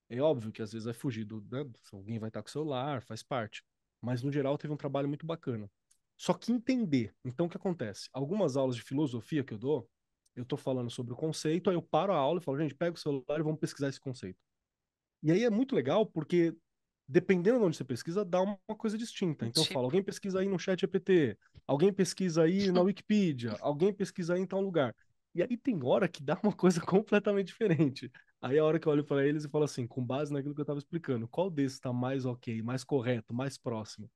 É óbvio que às vezes vai fugir né, alguém vai estar com o celular, faz parte. Mas no geral teve um trabalho muito bacana. Só que entender. Então o que acontece? Algumas aulas de filosofia que eu dou, eu tô falando sobre o conceito, aí eu paro a aula e falo, gente, pega o celular e vamos pesquisar esse conceito. E aí é muito legal porque dependendo de onde você pesquisa, dá uma coisa distinta. Então eu falo, Tipo, alguém pesquisa aí no chat GPT, alguém pesquisa aí na Wikipedia, alguém pesquisa aí em tal lugar. E aí tem hora que dá uma coisa completamente diferente. Aí é a hora que eu olho para eles e falo assim, com base naquilo que eu estava explicando, qual desses está mais ok, mais correto, mais próximo?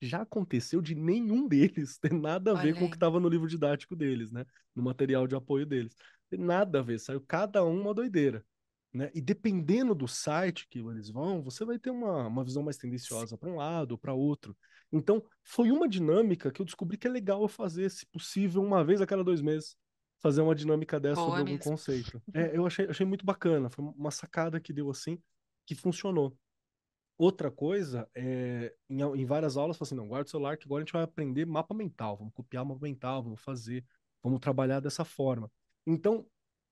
Já aconteceu de nenhum deles ter nada a ver olha com o que aí. estava no livro didático deles, né? No material de apoio deles. Tem nada a ver, saiu cada um uma doideira, né? E dependendo do site que eles vão, você vai ter uma visão mais tendenciosa para um lado ou para outro. Então, foi uma dinâmica que eu descobri que é legal eu fazer, se possível, uma vez a cada 2 meses, fazer uma dinâmica dessa sobre Boa algum mesmo. conceito. Eu achei muito bacana, foi uma sacada que deu assim, que funcionou. Outra coisa, em várias aulas, fala assim, não, guarda o celular que agora a gente vai aprender mapa mental, vamos copiar o mapa mental, vamos fazer, vamos trabalhar dessa forma. Então,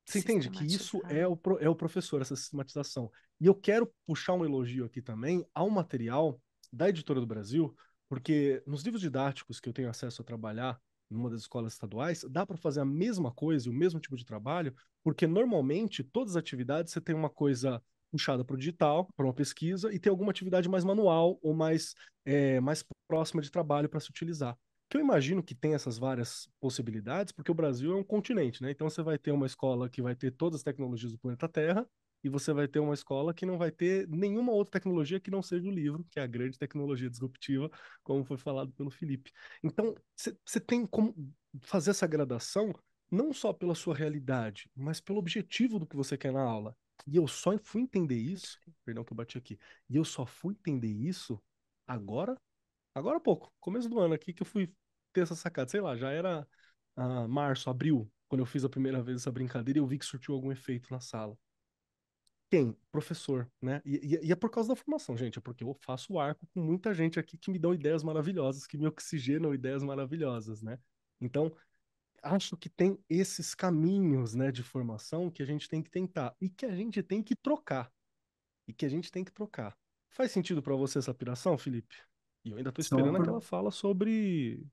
você entende que isso Sistematizar. é o professor, essa sistematização. E eu quero puxar um elogio aqui também ao material da Editora do Brasil, porque nos livros didáticos que eu tenho acesso a trabalhar numa das escolas estaduais, dá para fazer a mesma coisa, o mesmo tipo de trabalho, porque normalmente todas as atividades você tem uma coisa puxada para o digital, para uma pesquisa, e ter alguma atividade mais manual ou mais próxima de trabalho para se utilizar. Que eu imagino que tem essas várias possibilidades, porque o Brasil é um continente, né? Então você vai ter uma escola que vai ter todas as tecnologias do planeta Terra, e você vai ter uma escola que não vai ter nenhuma outra tecnologia que não seja o livro, que é a grande tecnologia disruptiva, como foi falado pelo Felipe. Então, você tem como fazer essa gradação não só pela sua realidade, mas pelo objetivo do que você quer na aula. E eu só fui entender isso, perdão que eu bati aqui, e eu só fui entender isso agora, agora há pouco, começo do ano aqui que eu fui ter essa sacada, sei lá, já era março, abril, quando eu fiz a primeira vez essa brincadeira e eu vi que surtiu algum efeito na sala. Quem? Professor, né? E é por causa da formação, gente, é porque eu faço o arco com muita gente aqui que me dão ideias maravilhosas, que me oxigenam ideias maravilhosas, né? Então, acho que tem esses caminhos, né, de formação que a gente tem que tentar e que a gente tem que trocar. E que a gente tem que trocar. Faz sentido para você essa piração, Felipe? E eu ainda tô São, esperando aquela opor- fala sobre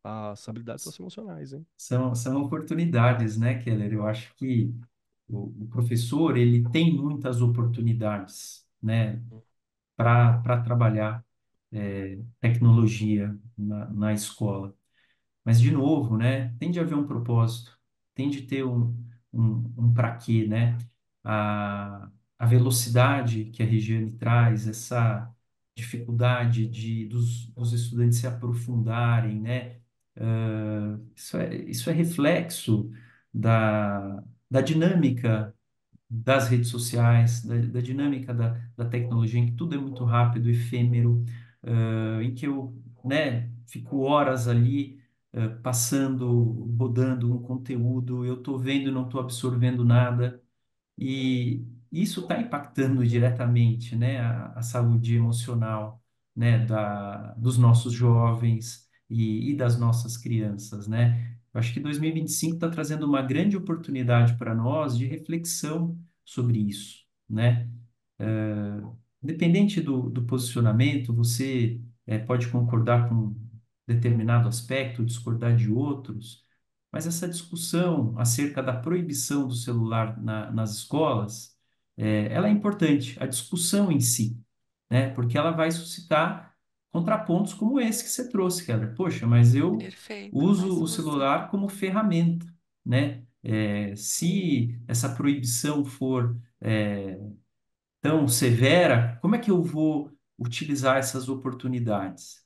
as habilidades socioemocionais, hein? são oportunidades, né, Keller? Eu acho que o professor, ele tem muitas oportunidades, né, para trabalhar tecnologia na escola. Mas, de novo, né, tem de haver um propósito, tem de ter um para quê, né? A, a velocidade que a Regiane traz, essa dificuldade dos estudantes se aprofundarem, né? Isso é reflexo da dinâmica das redes sociais, da dinâmica da tecnologia, em que tudo é muito rápido, efêmero, em que eu, né, fico horas ali passando, rodando um conteúdo, eu estou vendo e não estou absorvendo nada. E isso está impactando diretamente, né, a saúde emocional, né, dos nossos jovens e das nossas crianças, né? Eu acho que 2025 está trazendo uma grande oportunidade para nós de reflexão sobre isso, né? Independente do posicionamento, você pode concordar com determinado aspecto, discordar de outros, mas essa discussão acerca da proibição do celular nas escolas, ela é importante, a discussão em si, né? Porque ela vai suscitar contrapontos como esse que você trouxe, Keller. Poxa, mas eu Perfeito, uso começa o você. celular como ferramenta, né? Se essa proibição for tão severa, como é que eu vou utilizar essas oportunidades?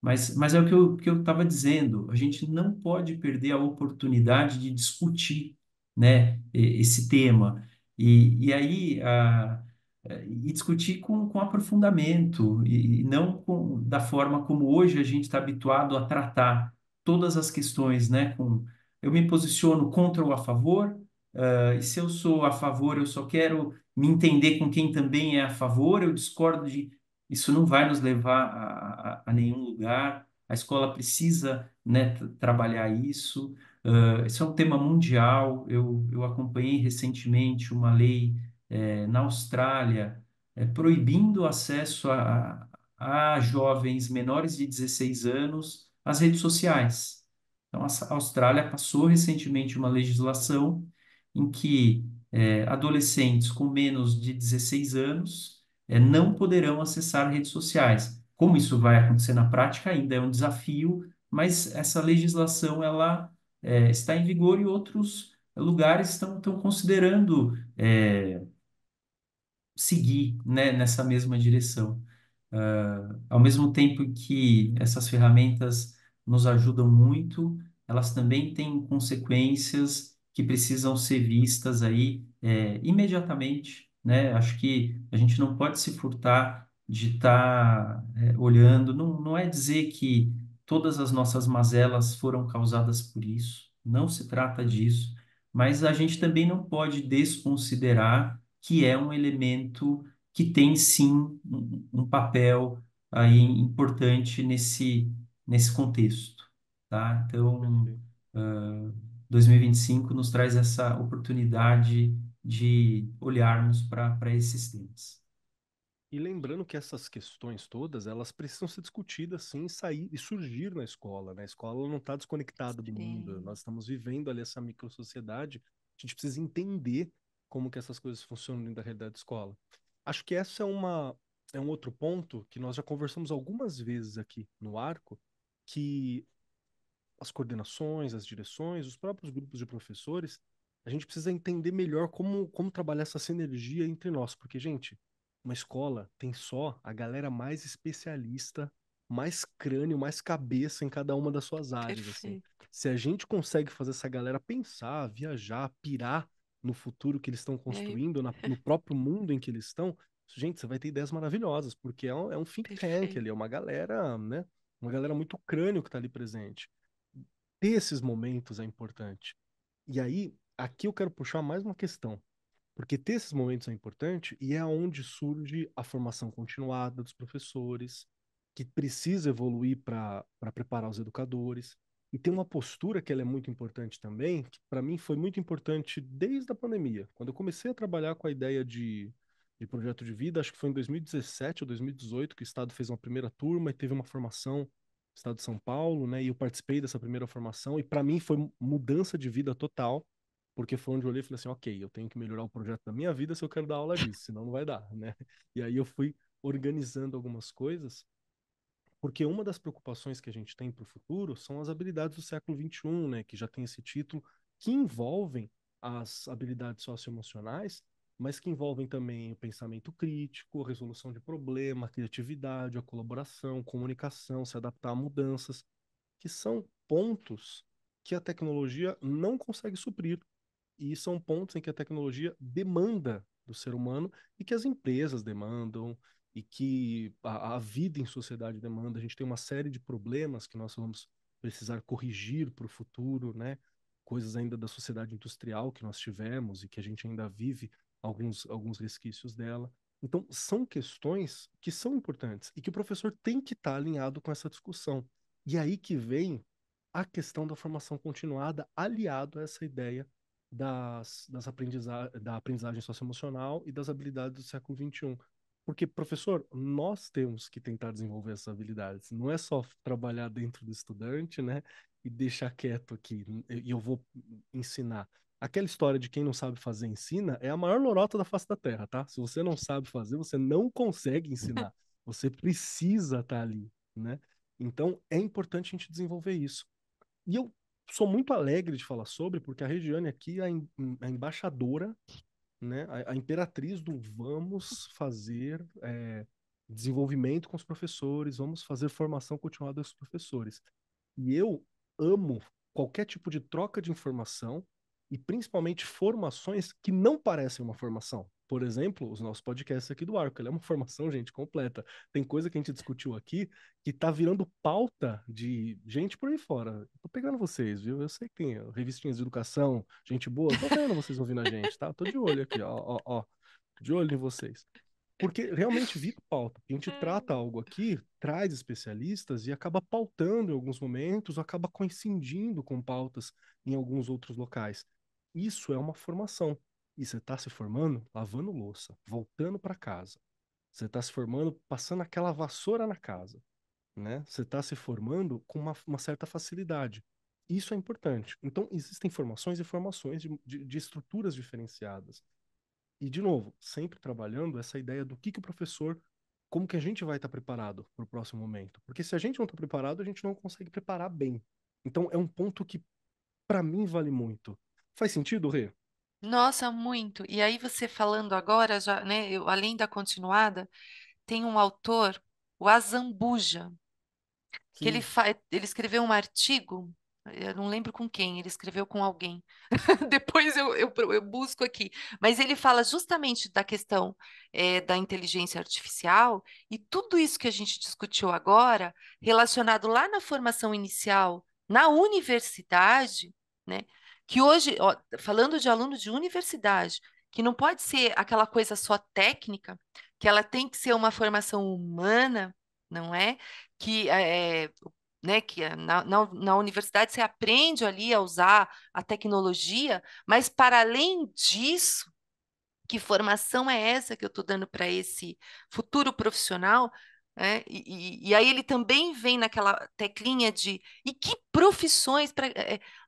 Mas é o que eu estava dizendo, a gente não pode perder a oportunidade de discutir, né, esse tema. E aí, e discutir com aprofundamento, e não da forma como hoje a gente está habituado a tratar todas as questões, né, eu me posiciono contra ou a favor, e se eu sou a favor, eu só quero me entender com quem também é a favor, eu discordo de isso não vai nos levar a nenhum lugar. A escola precisa, né, trabalhar isso. Isso é um tema mundial. Eu acompanhei recentemente uma lei na Austrália proibindo o acesso a jovens menores de 16 anos às redes sociais. Então, a Austrália passou recentemente uma legislação em que adolescentes com menos de 16 anos não poderão acessar redes sociais. Como isso vai acontecer na prática ainda é um desafio, mas essa legislação ela está em vigor e outros lugares estão considerando seguir, né, nessa mesma direção. Ao mesmo tempo que essas ferramentas nos ajudam muito, elas também têm consequências que precisam ser vistas aí imediatamente, né? Acho que a gente não pode se furtar de estar olhando. Não é dizer que todas as nossas mazelas foram causadas por isso, não se trata disso, mas a gente também não pode desconsiderar que é um elemento que tem sim um papel aí importante nesse contexto, tá? Então, Perfeito. 2025 nos traz essa oportunidade de olharmos para esses temas. E lembrando que essas questões todas, elas precisam ser discutidas sim, sair e surgir na escola, né? A escola não está desconectada do mundo, Sim, nós estamos vivendo ali essa microsociedade, a gente precisa entender como que essas coisas funcionam dentro da realidade da escola. Acho que essa é um outro ponto que nós já conversamos algumas vezes aqui no Arco, que as coordenações, as direções, os próprios grupos de professores, a gente precisa entender melhor como trabalhar essa sinergia entre nós, porque, gente, uma escola tem só a galera mais especialista, mais crânio, mais cabeça em cada uma das suas áreas, assim. perfeito. Se a gente consegue fazer essa galera pensar, viajar, pirar no futuro que eles estão E aí, construindo, no próprio mundo em que eles estão, gente, você vai ter ideias maravilhosas, porque é um think tank perfeito. ali, é uma galera, né? Uma galera muito crânio que está ali presente. Ter esses momentos é importante. E aí, aqui eu quero puxar mais uma questão, porque ter esses momentos é importante e é onde surge a formação continuada dos professores, que precisa evoluir para preparar os educadores. E tem uma postura que ela é muito importante também, que para mim foi muito importante desde a pandemia. Quando eu comecei a trabalhar com a ideia de projeto de vida, acho que foi em 2017 ou 2018 que o Estado fez uma primeira turma e teve uma formação no Estado de São Paulo, né? E eu participei dessa primeira formação e para mim foi mudança de vida total, porque foi onde eu olhei e falei assim, ok, eu tenho que melhorar o projeto da minha vida se eu quero dar aula disso, senão não vai dar, né? E aí eu fui organizando algumas coisas, porque uma das preocupações que a gente tem para o futuro são as habilidades do século XXI, né? Que já tem esse título, que envolvem as habilidades socioemocionais, mas que envolvem também o pensamento crítico, a resolução de problema, a criatividade, a colaboração, comunicação, se adaptar a mudanças, que são pontos que a tecnologia não consegue suprir. E são pontos em que a tecnologia demanda do ser humano e que as empresas demandam e que a vida em sociedade demanda. A gente tem uma série de problemas que nós vamos precisar corrigir para o futuro, né? Coisas ainda da sociedade industrial que nós tivemos e que a gente ainda vive alguns resquícios dela. Então, são questões que são importantes e que o professor tem que estar alinhado com essa discussão. E aí que vem a questão da formação continuada, aliado a essa ideia da aprendizagem socioemocional e das habilidades do século XXI. Porque, professor, nós temos que tentar desenvolver essas habilidades. Não é só trabalhar dentro do estudante, né? E deixar quieto aqui, e eu vou ensinar. Aquela história de quem não sabe fazer ensina é a maior lorota da face da Terra, tá? Se você não sabe fazer, você não consegue ensinar. Você precisa estar ali, né? Então, é importante a gente desenvolver isso. E eu sou muito alegre de falar sobre, porque a Regiane aqui é a embaixadora, né? A imperatriz do vamos fazer desenvolvimento com os professores, vamos fazer formação continuada dos professores. E eu amo qualquer tipo de troca de informação e principalmente formações que não parecem uma formação. Por exemplo, os nossos podcasts aqui do Arco, ele é uma formação, gente, completa. Tem coisa que a gente discutiu aqui que tá virando pauta de gente por aí fora. Tô pegando vocês, viu? Eu sei que tem revistinhas de educação, gente boa. Tô vendo vocês ouvindo a gente, tá? Tô de olho aqui, ó. De olho em vocês. Porque realmente vira pauta. A gente trata algo aqui, traz especialistas e acaba pautando em alguns momentos, acaba coincidindo com pautas em alguns outros locais. Isso é uma formação. E você está se formando lavando louça, voltando para casa. Você está se formando passando aquela vassoura na casa, né? Você está se formando com uma certa facilidade. Isso é importante. Então, existem formações e formações de estruturas diferenciadas. E, de novo, sempre trabalhando essa ideia do que o professor, como que a gente vai estar preparado para o próximo momento. Porque se a gente não está preparado, a gente não consegue preparar bem. Então, é um ponto que, para mim, vale muito. Faz sentido, Rê? Nossa, muito. E aí você falando agora, já, né, além da continuada, tem um autor, o Azambuja, que Sim. ele escreveu um artigo, eu não lembro com quem, ele escreveu com alguém. Depois eu busco aqui. Mas ele fala justamente da questão da inteligência artificial e tudo isso que a gente discutiu agora, relacionado lá na formação inicial, na universidade, né? Que hoje, ó, falando de aluno de universidade, que não pode ser aquela coisa só técnica, que ela tem que ser uma formação humana, não é? Que né, na universidade você aprende ali a usar a tecnologia, mas para além disso, que formação é essa que eu estou dando para esse futuro profissional? Né? E aí ele também vem naquela teclinha de e que profissões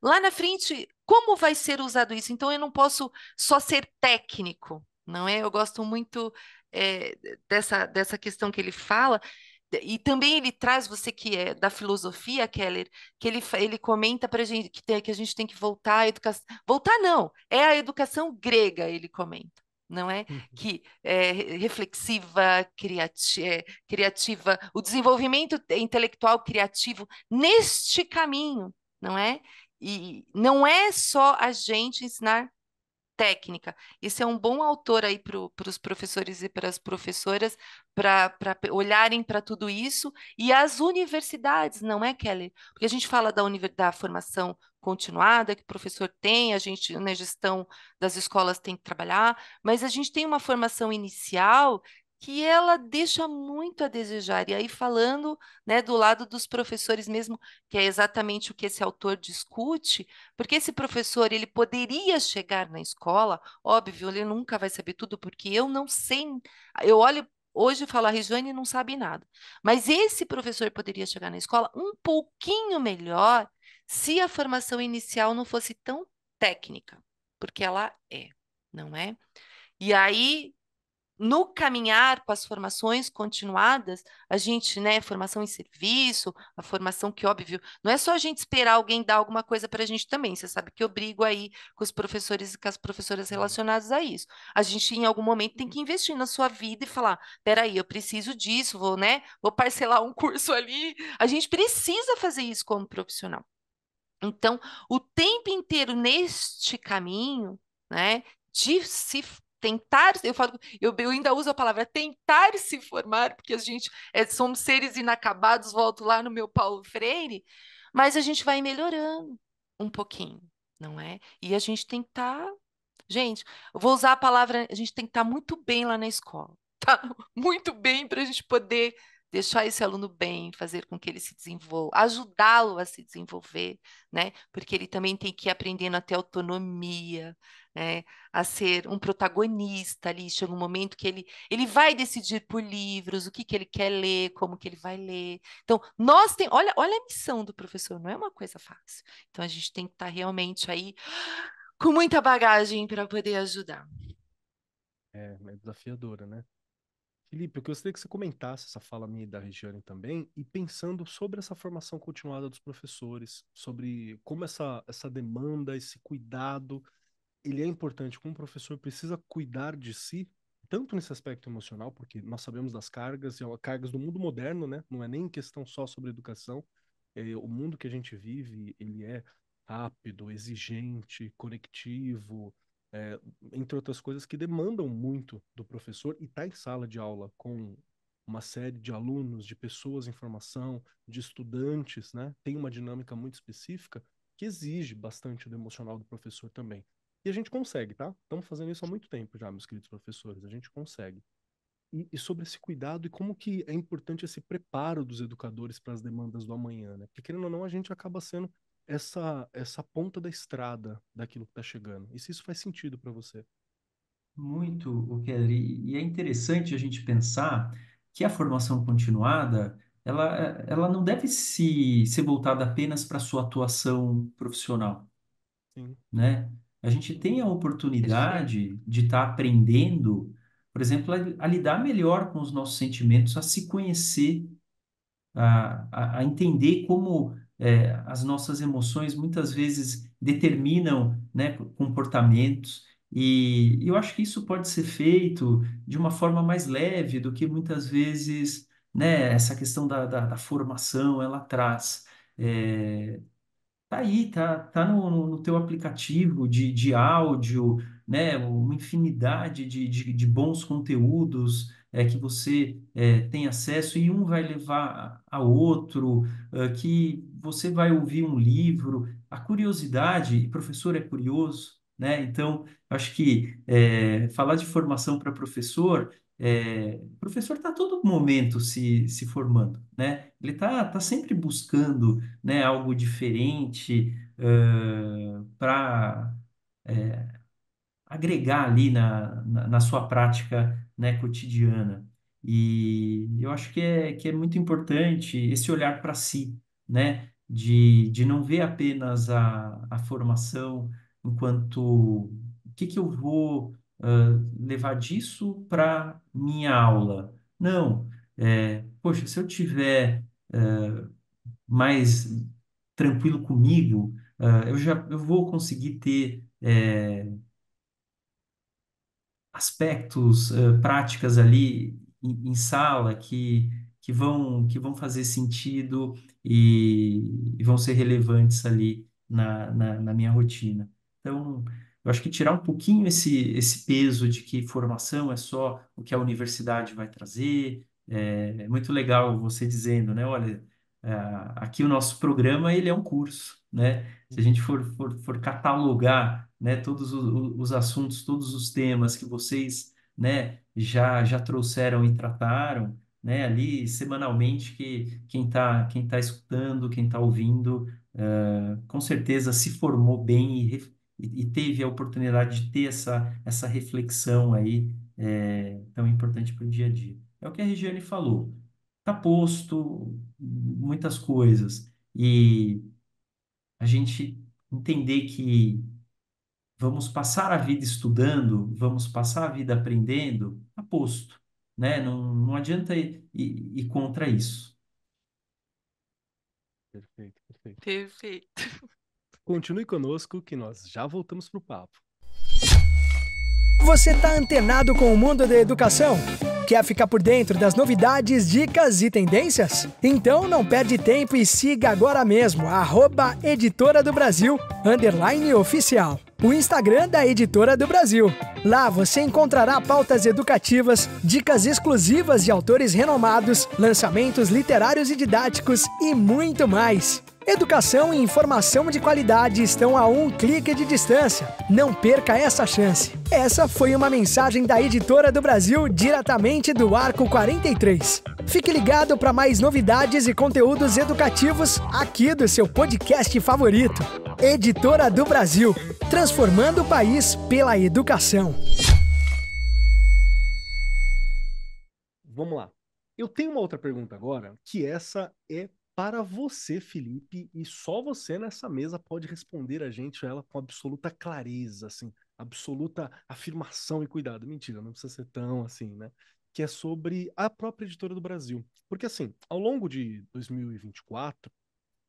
lá na frente, como vai ser usado isso? Então eu não posso só ser técnico, não é? Eu gosto muito dessa questão que ele fala. E também ele traz, você que é da filosofia, Keller, que ele comenta para a gente que a gente tem que voltar à educação. Voltar não, é a educação grega, ele comenta, não é? Que é reflexiva, criativa, o desenvolvimento intelectual criativo neste caminho, não é? E não é só a gente ensinar técnica. Esse é um bom autor aí para os professores e para as professoras para olharem para tudo isso e as universidades, não é, Kelly? Porque a gente fala da formação continuada que o professor tem, a gente na gestão das escolas tem que trabalhar, mas a gente tem uma formação inicial que ela deixa muito a desejar. E aí falando, né, do lado dos professores mesmo, que é exatamente o que esse autor discute, porque esse professor, ele poderia chegar na escola, óbvio, ele nunca vai saber tudo, porque eu não sei, eu olho hoje e falo, a Regiane não sabe nada. Mas esse professor poderia chegar na escola um pouquinho melhor se a formação inicial não fosse tão técnica, porque ela é, não é? E aí no caminhar com as formações continuadas, a gente, né, formação em serviço, a formação que, óbvio, não é só a gente esperar alguém dar alguma coisa para a gente também, você sabe que eu brigo aí com os professores e com as professoras relacionadas a isso. A gente, em algum momento, tem que investir na sua vida e falar, peraí, eu preciso disso, vou, né, vou parcelar um curso ali, a gente precisa fazer isso como profissional. Então, o tempo inteiro neste caminho, né, de se tentar, eu ainda uso a palavra tentar se formar, porque a gente somos seres inacabados, volto lá no meu Paulo Freire, mas a gente vai melhorando um pouquinho, não é? E a gente tem que estar... Gente, eu vou usar a palavra, a gente tem que estar muito bem lá na escola, tá? Muito bem para a gente poder deixar esse aluno bem, fazer com que ele se desenvolva, ajudá-lo a se desenvolver, né? Porque ele também tem que ir aprendendo a ter autonomia, né? A ser um protagonista ali. Chega um momento que ele vai decidir por livros, o que ele quer ler, como que ele vai ler. Então, olha a missão do professor, não é uma coisa fácil. Então, a gente tem que estar realmente aí com muita bagagem para poder ajudar. É desafiadora, né? Felipe, eu gostaria que você comentasse essa fala minha e da Regiane também, e pensando sobre essa formação continuada dos professores, sobre como essa demanda, esse cuidado, ele é importante, como o professor precisa cuidar de si, tanto nesse aspecto emocional, porque nós sabemos das cargas, e cargas do mundo moderno, né? Não é nem questão só sobre educação, o mundo que a gente vive, ele é rápido, exigente, conectivo, é, entre outras coisas que demandam muito do professor, e estar em sala de aula com uma série de alunos, de pessoas em formação, de estudantes, né? Tem uma dinâmica muito específica que exige bastante do emocional do professor também. E a gente consegue, tá? Estamos fazendo isso há muito tempo já, meus queridos professores, a gente consegue. E sobre esse cuidado e como que é importante esse preparo dos educadores para as demandas do amanhã, né? Porque querendo ou não, a gente acaba sendo essa ponta da estrada daquilo que está chegando. E se isso faz sentido para você? Muito, o Kelly. E é interessante a gente pensar que a formação continuada, ela não deve ser voltada apenas para a sua atuação profissional, Sim. né? A gente tem a Perfeito. oportunidade de estar aprendendo, por exemplo, a lidar melhor com os nossos sentimentos, a se conhecer, a entender como as nossas emoções muitas vezes determinam, né, comportamentos. E eu acho que isso pode ser feito de uma forma mais leve do que muitas vezes, né, essa questão da formação ela traz. É, Tá aí, tá no teu aplicativo de áudio, né? Uma infinidade de bons conteúdos que você tem acesso e um vai levar a outro, que você vai ouvir um livro. A curiosidade, e professor é curioso, né? Então, acho que falar de formação para professor, professor está a todo momento se formando, né? Ele tá sempre buscando, né, algo diferente para agregar ali na sua prática, né, cotidiana. E eu acho que é muito importante esse olhar para si, né, de não ver apenas a formação enquanto o que eu vou levar disso para minha aula. Não, poxa, se eu tiver mais tranquilo comigo, eu vou conseguir ter aspectos, práticas ali em sala que vão fazer sentido e vão ser relevantes ali na minha rotina. Então, eu acho que tirar um pouquinho esse peso de que formação é só o que a universidade vai trazer. É muito legal você dizendo, né? Olha, aqui o nosso programa ele é um curso, né? Se a gente for catalogar, né, todos os assuntos, todos os temas que vocês, né, já trouxeram e trataram, né, ali semanalmente que quem tá escutando, quem está ouvindo, com certeza se formou bem e teve a oportunidade de ter essa reflexão aí tão importante para o dia a dia. É o que a Regiane falou. Está posto muitas coisas e a gente entender que vamos passar a vida estudando, vamos passar a vida aprendendo, tá posto, né? Não adianta ir contra isso. Perfeito, perfeito. Perfeito. Continue conosco que nós já voltamos pro papo. Você tá antenado com o mundo da educação? Quer ficar por dentro das novidades, dicas e tendências? Então não perde tempo e siga agora mesmo @Editora do Brasil _oficial, o Instagram da Editora do Brasil. Lá você encontrará pautas educativas, dicas exclusivas de autores renomados, lançamentos literários e didáticos e muito mais. Educação e informação de qualidade estão a um clique de distância. Não perca essa chance. Essa foi uma mensagem da Editora do Brasil, diretamente do Arco 43. Fique ligado para mais novidades e conteúdos educativos aqui do seu podcast favorito. Editora do Brasil, transformando o país pela educação. Vamos lá. Eu tenho uma outra pergunta agora, que essa é para você, Felipe, e só você nessa mesa pode responder a gente ela com absoluta clareza, assim, absoluta afirmação e cuidado. Mentira, não precisa ser tão assim, né? Que é sobre a própria Editora do Brasil. Porque, assim, ao longo de 2024,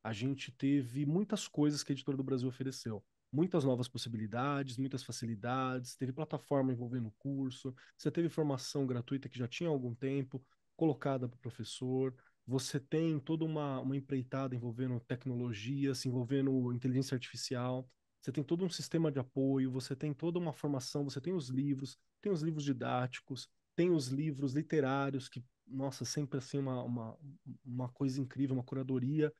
a gente teve muitas coisas que a Editora do Brasil ofereceu. Muitas novas possibilidades, muitas facilidades, teve plataforma envolvendo o curso, você teve formação gratuita que já tinha há algum tempo, colocada para o professor, você tem toda uma empreitada envolvendo tecnologias, envolvendo inteligência artificial, você tem todo um sistema de apoio, você tem toda uma formação, você tem os livros didáticos, tem os livros literários, que, nossa, sempre assim uma coisa incrível, uma curadoria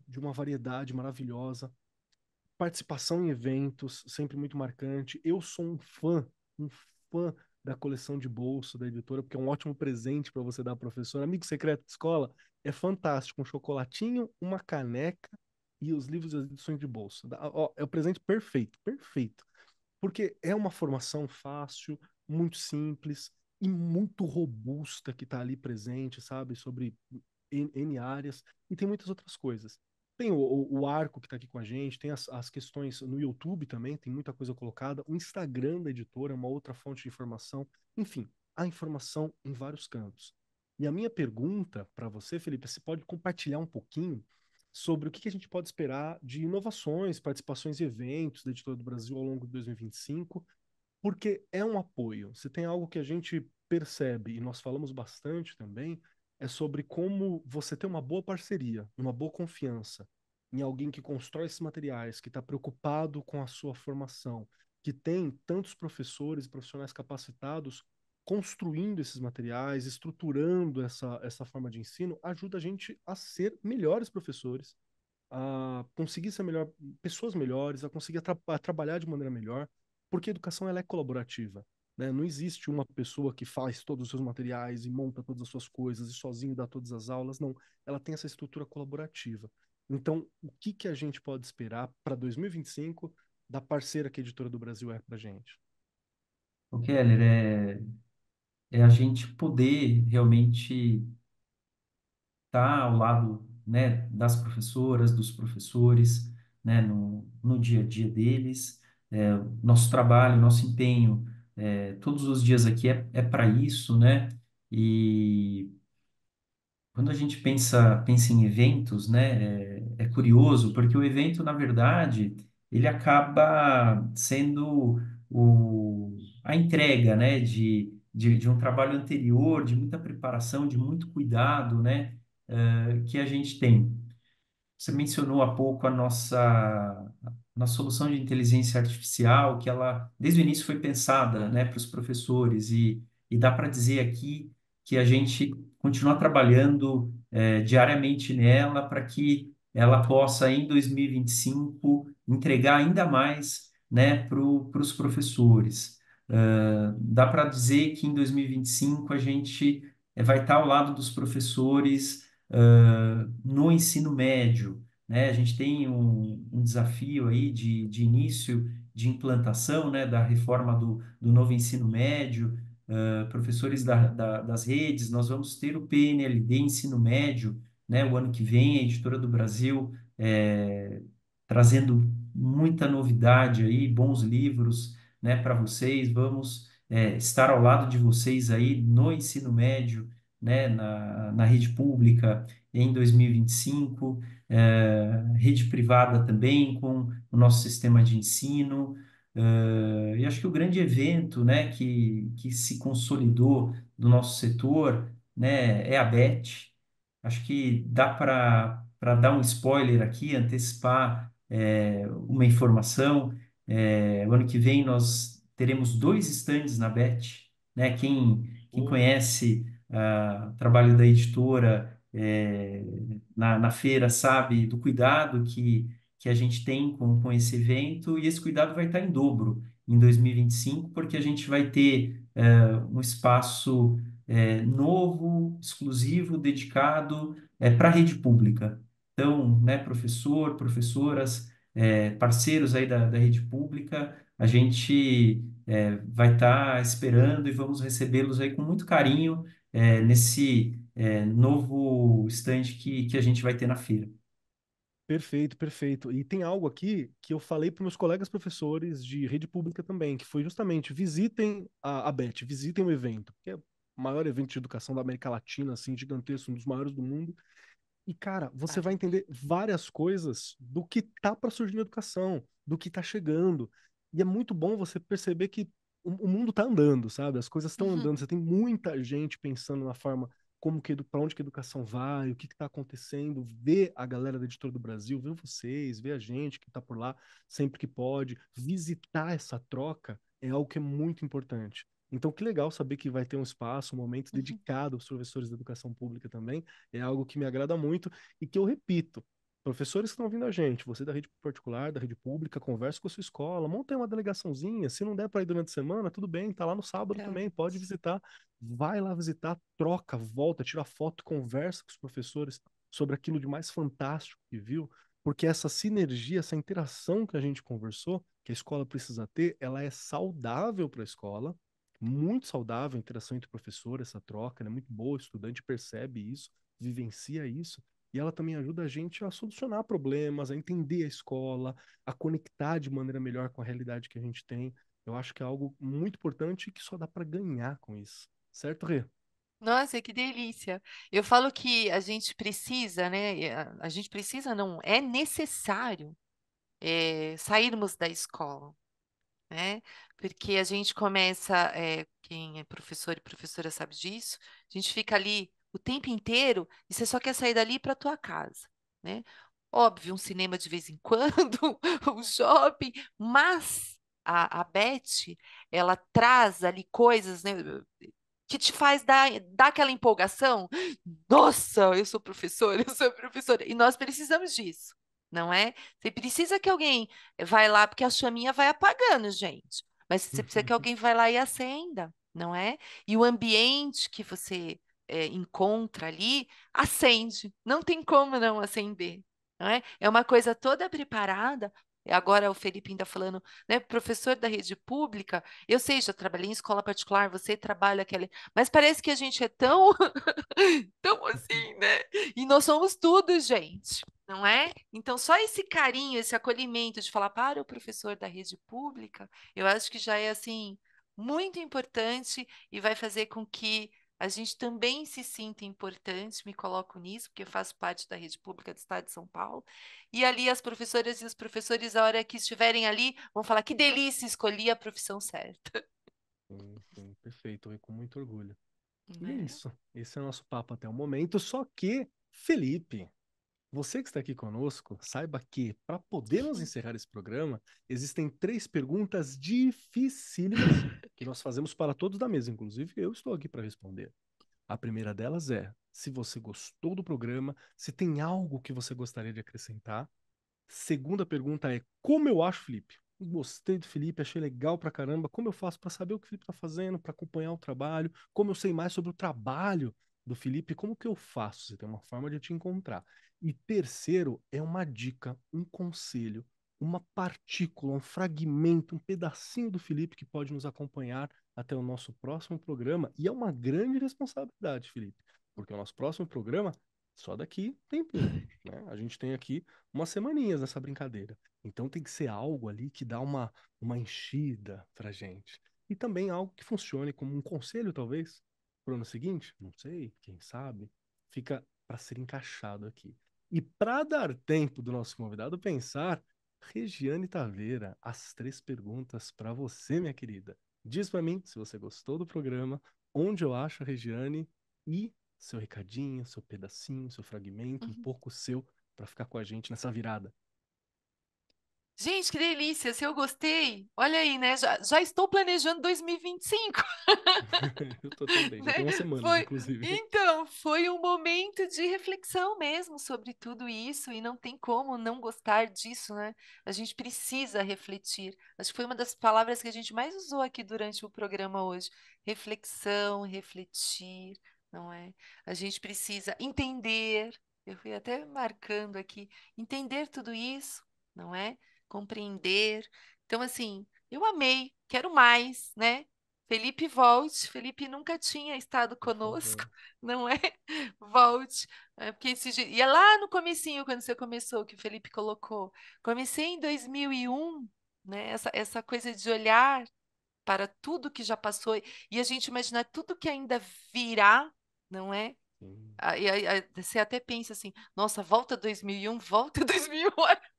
de uma variedade maravilhosa, participação em eventos, sempre muito marcante. Eu sou um fã da coleção de bolso da editora, porque é um ótimo presente para você dar ao professor. Amigo secreto de escola é fantástico, um chocolatinho, uma caneca e os livros das edições de bolso. Ó, é o presente perfeito, perfeito. Porque é uma formação fácil, muito simples e muito robusta que está ali presente, sabe? Sobre N áreas, e tem muitas outras coisas. Tem o Arco que está aqui com a gente, tem as questões no YouTube também, tem muita coisa colocada. O Instagram da editora é uma outra fonte de informação. Enfim, há informação em vários campos. E a minha pergunta para você, Felipe, é se pode compartilhar um pouquinho sobre o que a gente pode esperar de inovações, participações em eventos da Editora do Brasil ao longo de 2025, porque é um apoio. Se tem algo que a gente percebe, e nós falamos bastante também, é sobre como você ter uma boa parceria, uma boa confiança em alguém que constrói esses materiais, que está preocupado com a sua formação, que tem tantos professores e profissionais capacitados construindo esses materiais, estruturando essa forma de ensino, ajuda a gente a ser melhores professores, a conseguir ser melhor, pessoas melhores, a conseguir a trabalhar de maneira melhor, porque a educação ela é colaborativa, né? Não existe uma pessoa que faz todos os seus materiais e monta todas as suas coisas e sozinho dá todas as aulas, não. Ela tem essa estrutura colaborativa. Então, o que que a gente pode esperar para 2025 da parceira que a Editora do Brasil é para a gente? O Keller, é a gente poder realmente estar ao lado, né, das professoras, dos professores, né, no dia a dia deles. Nosso trabalho, nosso empenho, todos os dias aqui é para isso, né? E quando a gente pensa em eventos, né, é curioso, porque o evento, na verdade, ele acaba sendo a entrega, né, de um trabalho anterior, de muita preparação, de muito cuidado, né, que a gente tem. Você mencionou há pouco nossa solução de inteligência artificial, que ela, desde o início, foi pensada, né, para os professores, e dá para dizer aqui que a gente continua trabalhando diariamente nela para que ela possa, em 2025, entregar ainda mais, né, para os professores. Dá para dizer que em 2025 a gente vai estar ao lado dos professores no ensino médio, né? A gente tem um desafio aí de início de implantação, né, da reforma do novo ensino médio, professores das redes, nós vamos ter o PNLD ensino médio, né, o ano que vem, a Editora do Brasil trazendo muita novidade aí, bons livros, né, para vocês, vamos estar ao lado de vocês aí no ensino médio, né, na rede pública em 2025, rede privada também com o nosso sistema de ensino. E acho que o grande evento, né, que se consolidou do nosso setor, né, é a BET. Acho que dá para dar um spoiler aqui, antecipar uma informação. O ano que vem nós teremos dois estandes na BET, né? Quem Oh, conhece o trabalho da editora é, na feira sabe do cuidado que a gente tem com esse evento, e esse cuidado vai estar em dobro em 2025, porque a gente vai ter um espaço novo, exclusivo, dedicado para a rede pública. Então, né, professor, professoras, parceiros aí da rede pública, a gente vai estar esperando e vamos recebê-los aí com muito carinho nesse novo stand que a gente vai ter na feira. Perfeito, perfeito. E tem algo aqui que eu falei para meus colegas professores de rede pública também, que foi justamente visitem a BET, visitem o evento, que é o maior evento de educação da América Latina, assim, gigantesco, um dos maiores do mundo. E, cara, você vai Claro. entender várias coisas do que tá para surgir na educação, do que tá chegando. E é muito bom você perceber que o mundo tá andando, sabe? As coisas estão Uhum, andando. Você tem muita gente pensando na forma como que para onde que a educação vai, o que que tá acontecendo, ver a galera da Editora do Brasil, ver vocês, ver a gente que tá por lá sempre que pode, visitar essa troca é algo que é muito importante. Então, que legal saber que vai ter um espaço, um momento uhum. dedicado aos professores da educação pública também. É algo que me agrada muito e que eu repito. Professores que estão ouvindo a gente, você da rede particular, da rede pública, converse com a sua escola, monte uma delegaçãozinha. Se não der para ir durante a semana, tudo bem, tá lá no sábado Então, também, pode visitar. Vai lá visitar, troca, volta, tira foto, conversa com os professores sobre aquilo de mais fantástico que viu, porque essa sinergia, essa interação que a gente conversou, que a escola precisa ter, ela é saudável para a escola, muito saudável a interação entre o professor, essa troca, ela é muito boa, o estudante percebe isso, vivencia isso, e ela também ajuda a gente a solucionar problemas, a entender a escola, a conectar de maneira melhor com a realidade que a gente tem. Eu acho que é algo muito importante e que só dá para ganhar com isso. Certo, Rê? nossa, que delícia. Eu falo que a gente precisa, né? A gente precisa, não, é necessário sairmos da escola, né? Porque a gente começa, quem é professor e professora sabe disso, a gente fica ali o tempo inteiro e você só quer sair dali para tua casa, né? Óbvio, um cinema de vez em quando, um shopping, mas a Beth, ela traz ali coisas, né, que te faz dar aquela empolgação. Nossa, eu sou professora, eu sou professora. E nós precisamos disso, não é? Você precisa que alguém vai lá, porque a chaminha vai apagando, gente. Mas você precisa que alguém vai lá e acenda, não é? E o ambiente que você encontra ali acende. Não tem como não acender, não é? É uma coisa toda preparada. Agora o Felipe ainda falando, né, professor da rede pública, eu sei, já trabalhei em escola particular, você trabalha aquela, mas parece que a gente é tão, tão assim, né? E nós somos tudo, gente, não é? Então, só esse carinho, esse acolhimento de falar para o professor da rede pública, eu acho que já é, assim, muito importante e vai fazer com que a gente também se sinta importante, me coloco nisso, porque eu faço parte da rede pública do Estado de São Paulo, e ali as professoras e os professores, a hora que estiverem ali, vão falar que delícia, escolhi a profissão certa, Sim, sim, perfeito, Rê, com muito orgulho. E é né? isso. Esse é o nosso papo até o momento. Só que, Felipe, você que está aqui conosco, saiba que, para podermos encerrar esse programa, existem três perguntas dificílimas que nós fazemos para todos da mesa, inclusive eu estou aqui para responder. A primeira delas é: se você gostou do programa, se tem algo que você gostaria de acrescentar. Segunda pergunta é: como eu acho, Felipe? Gostei do Felipe, achei legal pra caramba. Como eu faço para saber o que o Felipe tá fazendo, para acompanhar o trabalho? Como eu sei mais sobre o trabalho do Felipe? Como que eu faço? Você tem uma forma de te encontrar. E terceiro é uma dica, um conselho, uma partícula, um fragmento, um pedacinho do Felipe que pode nos acompanhar até o nosso próximo programa. E é uma grande responsabilidade, Felipe, porque o nosso próximo programa só daqui tempinho, né? A gente tem aqui umas semaninhas nessa brincadeira. Então tem que ser algo ali que dá uma enchida pra gente. E também algo que funcione como um conselho, talvez, pro ano seguinte. Não sei, quem sabe. Fica para ser encaixado aqui. E para dar tempo do nosso convidado pensar, Regiane Taveira, as três perguntas para você, minha querida. Diz para mim se você gostou do programa, onde eu acho a Regiane e seu recadinho, seu pedacinho, seu fragmento, um Uhum. pouco seu para ficar com a gente nessa virada. Gente, que delícia! Se eu gostei, olha aí, né? Já estou planejando 2025. Eu tô também, já Né? tem umas semanas, Foi, inclusive. então, foi um momento de reflexão mesmo sobre tudo isso, e não tem como não gostar disso, né? A gente precisa refletir. Acho que foi uma das palavras que a gente mais usou aqui durante o programa hoje. Reflexão, refletir, não é? A gente precisa entender, eu fui até marcando aqui, entender tudo isso, não é? Compreender. Então, assim, eu amei, quero mais, né? Felipe, volte. Felipe nunca tinha estado Por conosco, favor. não é? Volte. É, porque e é lá no comecinho, quando você começou, que o Felipe colocou. Comecei em 2001, né? Essa coisa de olhar para tudo que já passou e a gente imaginar tudo que ainda virá, não é? Sim. Aí você até pensa assim, nossa, volta 2001, volta 2001, O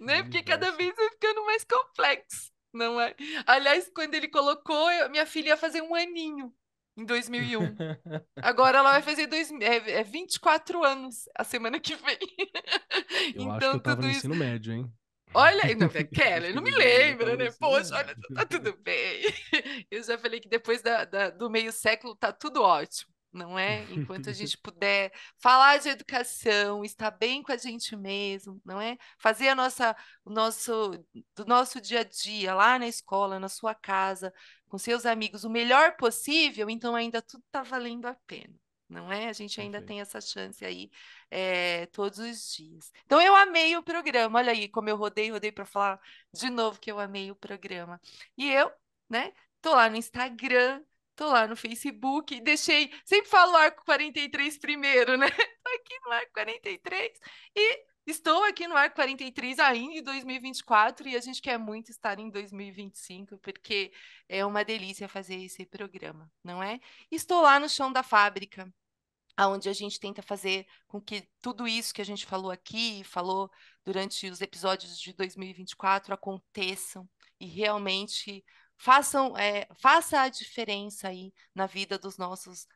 né? Porque cada universo. vez vai ficando mais complexo, não é? Aliás, quando ele colocou, minha filha ia fazer um aninho em 2001. Agora ela vai fazer 24 anos a semana que vem. Eu acho que Então, eu tava tudo no isso. ensino médio, hein? Olha, não, Acho Kelly, que não me 2001 eu lembra, tava no né? ensino Poxa, olha, médio. tá tudo bem. Eu já falei que depois do meio século tá tudo ótimo, não é? Enquanto a gente puder falar de educação, estar bem com a gente mesmo, não é? Fazer o nosso, do nosso dia a dia lá na escola, na sua casa, com seus amigos, o melhor possível, então ainda tudo tá valendo a pena. Não é? A gente ainda Perfeito. tem essa chance aí todos os dias. Então eu amei o programa. Olha aí como eu rodei para falar de novo que eu amei o programa. E eu, né, tô lá no Instagram, tô lá no Facebook, deixei, sempre falo Arco 43 primeiro, né? Tô aqui no Arco 43 e estou aqui no Arco 43 ainda em 2024 e a gente quer muito estar em 2025 porque é uma delícia fazer esse programa, não é? Estou lá no chão da fábrica aonde a gente tenta fazer com que tudo isso que a gente falou aqui, falou durante os episódios de 2024 aconteçam e realmente faça a diferença aí na vida das nossas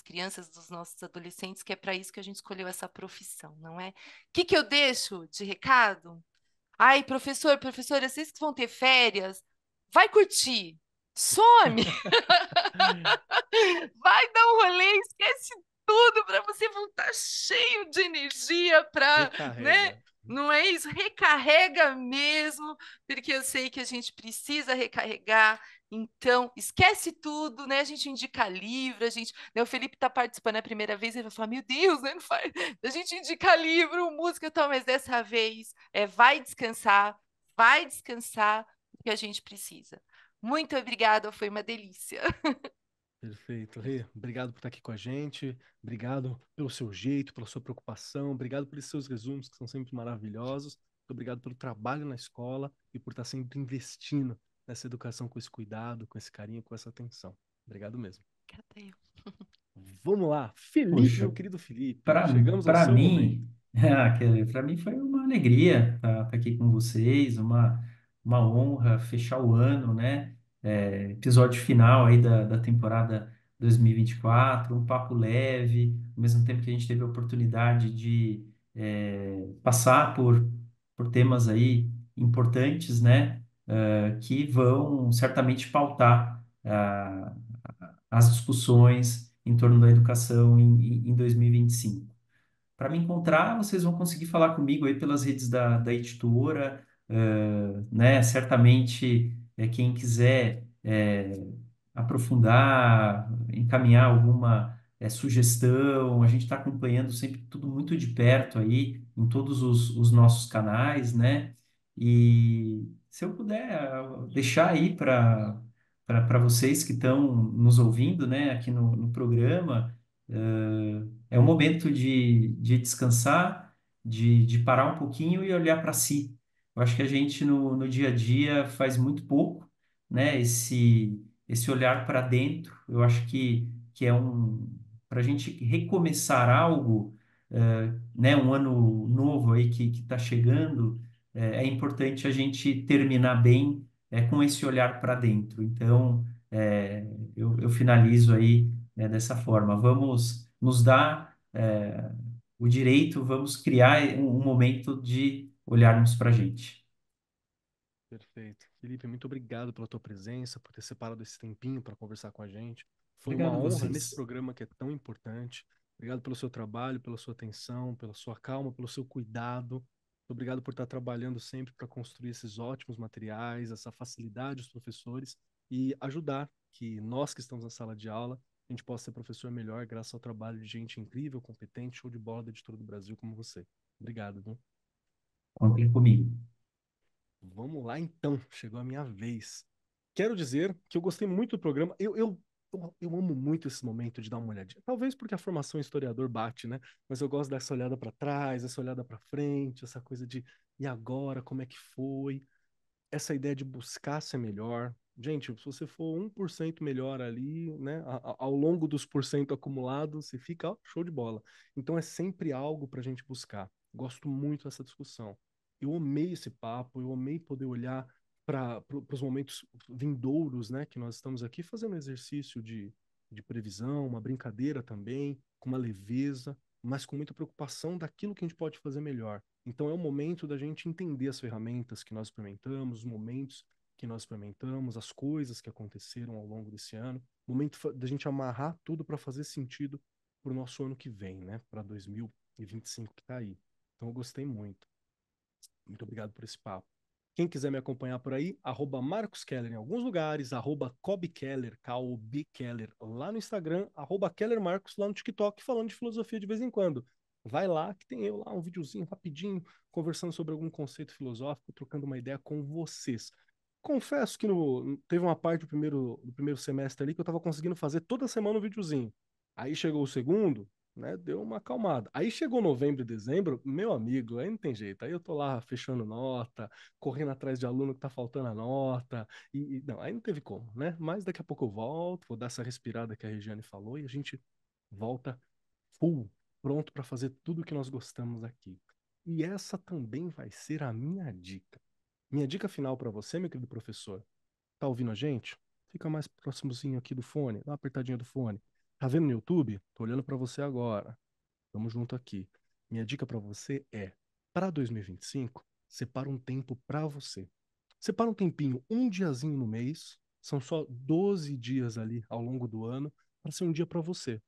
crianças, dos nossos adolescentes, que é para isso que a gente escolheu essa profissão, não é? O que eu deixo de recado? Ai, professora, vocês que vão ter férias, vai curtir, some, vai dar um rolê, esquece tudo para você voltar cheio de energia para, né? Recarrega. Não é isso? Recarrega mesmo, porque eu sei que a gente precisa recarregar. Então, esquece tudo, né? A gente indica livro, né? O Felipe está participando a primeira vez, ele vai falar: Meu Deus, né? Não faz... A gente indica livro, música, tal, mas dessa vez vai descansar, porque a gente precisa. Muito obrigada, foi uma delícia. Perfeito. Rê, obrigado por estar aqui com a gente. Obrigado pelo seu jeito, pela sua preocupação. Obrigado por esses seus resumos, que são sempre maravilhosos. Muito obrigado pelo trabalho na escola e por estar sempre investindo nessa educação com esse cuidado, com esse carinho, com essa atenção. Obrigado mesmo. Cadê? Vamos lá. Felipe, meu Puxa, querido Felipe. Para Chegamos ao para seu momento. mim, Keller, para mim foi uma alegria estar aqui com vocês, uma honra fechar o ano, né? Episódio final aí da temporada 2024, um papo leve, ao mesmo tempo que a gente teve a oportunidade de passar por temas aí importantes, né? Que vão certamente pautar as discussões em torno da educação em 2025. Para me encontrar, vocês vão conseguir falar comigo aí pelas redes da editora, né? Certamente, quem quiser aprofundar, encaminhar alguma sugestão, a gente está acompanhando sempre tudo muito de perto aí, em todos os nossos canais, né? E se eu puder deixar aí para vocês que estão nos ouvindo, né, aqui no programa, é um momento de descansar, de parar um pouquinho e olhar para si. Eu acho que a gente no dia a dia faz muito pouco, né? Esse olhar para dentro, eu acho que é para a gente recomeçar algo, né? Um ano novo aí que está chegando, é importante a gente terminar bem, com esse olhar para dentro. Então, eu finalizo aí, né, dessa forma. Vamos nos dar o direito, vamos criar um momento de olharmos para a gente. Perfeito. Felipe, muito obrigado pela tua presença, por ter separado esse tempinho para conversar com a gente. Foi uma Obrigado a honra nesse vocês. programa que é tão importante. Obrigado pelo seu trabalho, pela sua atenção, pela sua calma, pelo seu cuidado. Muito obrigado por estar trabalhando sempre para construir esses ótimos materiais, essa facilidade dos professores e ajudar que nós que estamos na sala de aula, a gente possa ser professor melhor graças ao trabalho de gente incrível, competente, show de bola da Editora do Brasil como você. Obrigado, viu? Contem comigo. Vamos lá então, chegou a minha vez. Quero dizer que eu gostei muito do programa. Eu amo muito esse momento de dar uma olhadinha. Talvez porque a formação historiador bate, né? Mas eu gosto dessa olhada para trás, essa olhada para frente, essa coisa de e agora, como é que foi? Essa ideia de buscar ser melhor. Gente, se você for 1% melhor ali, né, ao longo dos porcento acumulados, você fica, ó, show de bola. Então é sempre algo para a gente buscar. Gosto muito dessa discussão. Eu amei esse papo, eu amei poder olhar para os momentos vindouros, né, que nós estamos aqui fazendo um exercício de previsão, uma brincadeira também, com uma leveza, mas com muita preocupação daquilo que a gente pode fazer melhor. Então é o momento da gente entender as ferramentas que nós experimentamos, os momentos que nós experimentamos, as coisas que aconteceram ao longo desse ano, momento da gente amarrar tudo para fazer sentido para o nosso ano que vem, né? Para 2025 que está aí. Então eu gostei muito. Muito obrigado por esse papo. Quem quiser me acompanhar por aí, @Marcos Keller em alguns lugares, @Kobe Keller, K-O-B Keller lá no Instagram, @Keller Marcos lá no TikTok, falando de filosofia de vez em quando. Vai lá, que tem eu lá, um videozinho rapidinho, conversando sobre algum conceito filosófico, trocando uma ideia com vocês. Confesso que teve uma parte do primeiro semestre ali que eu estava conseguindo fazer toda semana um videozinho. Aí chegou o segundo, né, deu uma acalmada. Aí chegou novembro e dezembro, meu amigo, aí não tem jeito. Aí eu tô lá fechando nota, correndo atrás de aluno que tá faltando a nota, não, aí não teve como, né? Mas daqui a pouco eu volto, vou dar essa respirada que a Regiane falou e a gente volta full, pronto para fazer tudo que nós gostamos aqui. E essa também vai ser a minha dica. Minha dica final para você, meu querido professor. Tá ouvindo a gente? Fica mais próximozinho aqui do fone, dá uma apertadinha do fone. Tá vendo no YouTube? Tô olhando para você agora. Tamo junto aqui. Minha dica para você é, para 2025, separa um tempo para você. Separa um tempinho, um diazinho no mês, são só 12 dias ali ao longo do ano, para ser um dia para você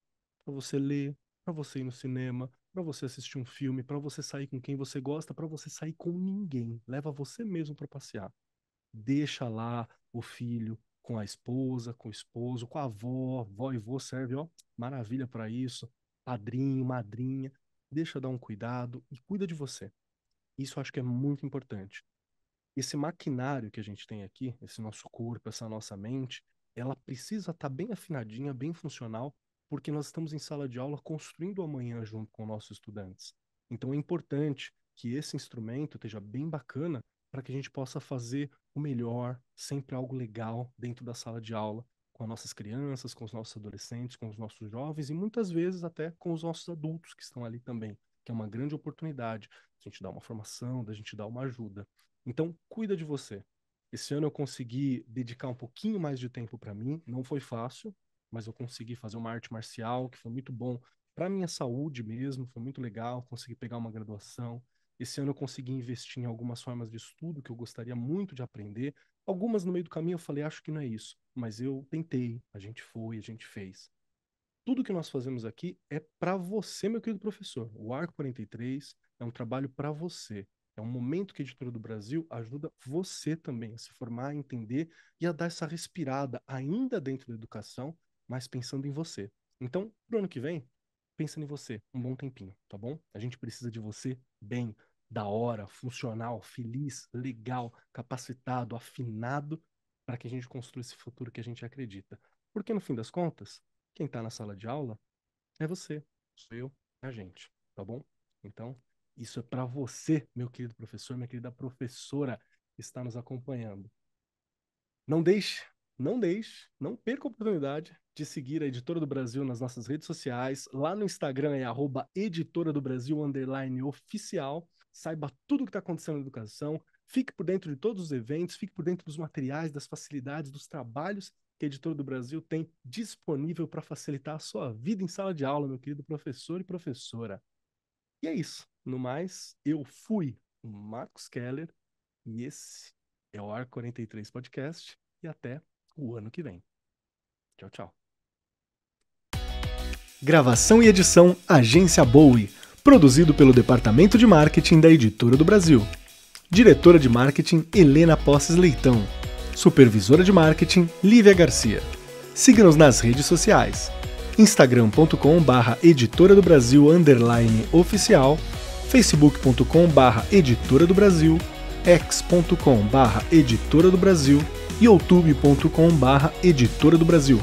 ler, para você ir no cinema, para você assistir um filme, para você sair com quem você gosta, para você sair com ninguém. Leva você mesmo para passear. Deixa lá o filho com a esposa, com o esposo, com a avó, vó e vô serve, ó, maravilha para isso. Padrinho, madrinha, deixa dar um cuidado e cuida de você. Isso eu acho que é muito importante. Esse maquinário que a gente tem aqui, esse nosso corpo, essa nossa mente, ela precisa estar bem afinadinha, bem funcional, porque nós estamos em sala de aula construindo o amanhã junto com nossos estudantes. Então é importante que esse instrumento esteja bem bacana para que a gente possa fazer o melhor, sempre algo legal dentro da sala de aula, com as nossas crianças, com os nossos adolescentes, com os nossos jovens e muitas vezes até com os nossos adultos que estão ali também, que é uma grande oportunidade de a gente dar uma formação, da gente dar uma ajuda. Então, cuida de você. Esse ano eu consegui dedicar um pouquinho mais de tempo para mim. Não foi fácil, mas eu consegui fazer uma arte marcial que foi muito bom para minha saúde mesmo. Foi muito legal. Consegui pegar uma graduação. Esse ano eu consegui investir em algumas formas de estudo que eu gostaria muito de aprender. Algumas no meio do caminho eu falei, acho que não é isso. Mas eu tentei, a gente foi, a gente fez. Tudo que nós fazemos aqui é para você, meu querido professor. O Arco 43 é um trabalho para você. É um momento que a Editora do Brasil ajuda você também a se formar, a entender e a dar essa respirada ainda dentro da educação, mas pensando em você. Então, pro ano que vem, pensa em você um bom tempinho, tá bom? A gente precisa de você bem, da hora, funcional, feliz, legal, capacitado, afinado, para que a gente construa esse futuro que a gente acredita. Porque no fim das contas, quem está na sala de aula é você, sou eu, é a gente, tá bom? Então, isso é para você, meu querido professor, minha querida professora que está nos acompanhando. Não deixe, não deixe, não perca a oportunidade de seguir a Editora do Brasil nas nossas redes sociais. Lá no Instagram é @Editora do Brasil _oficial. Saiba tudo o que está acontecendo na educação. Fique por dentro de todos os eventos, fique por dentro dos materiais, das facilidades, dos trabalhos que a Editora do Brasil tem disponível para facilitar a sua vida em sala de aula, meu querido professor e professora. E é isso. No mais, eu fui. Marcos Keller, e esse é o Arco 43 Podcast, e até o ano que vem. Tchau, tchau. Gravação e edição Agência Bowie, produzido pelo Departamento de Marketing da Editora do Brasil. Diretora de Marketing Helena Posses Leitão. Supervisora de Marketing Lívia Garcia. Siga-nos nas redes sociais: instagram.com/editora do Brasil _oficial, facebook.com/editora do Brasil, x.com/editora do Brasil e youtube.com/editora do Brasil.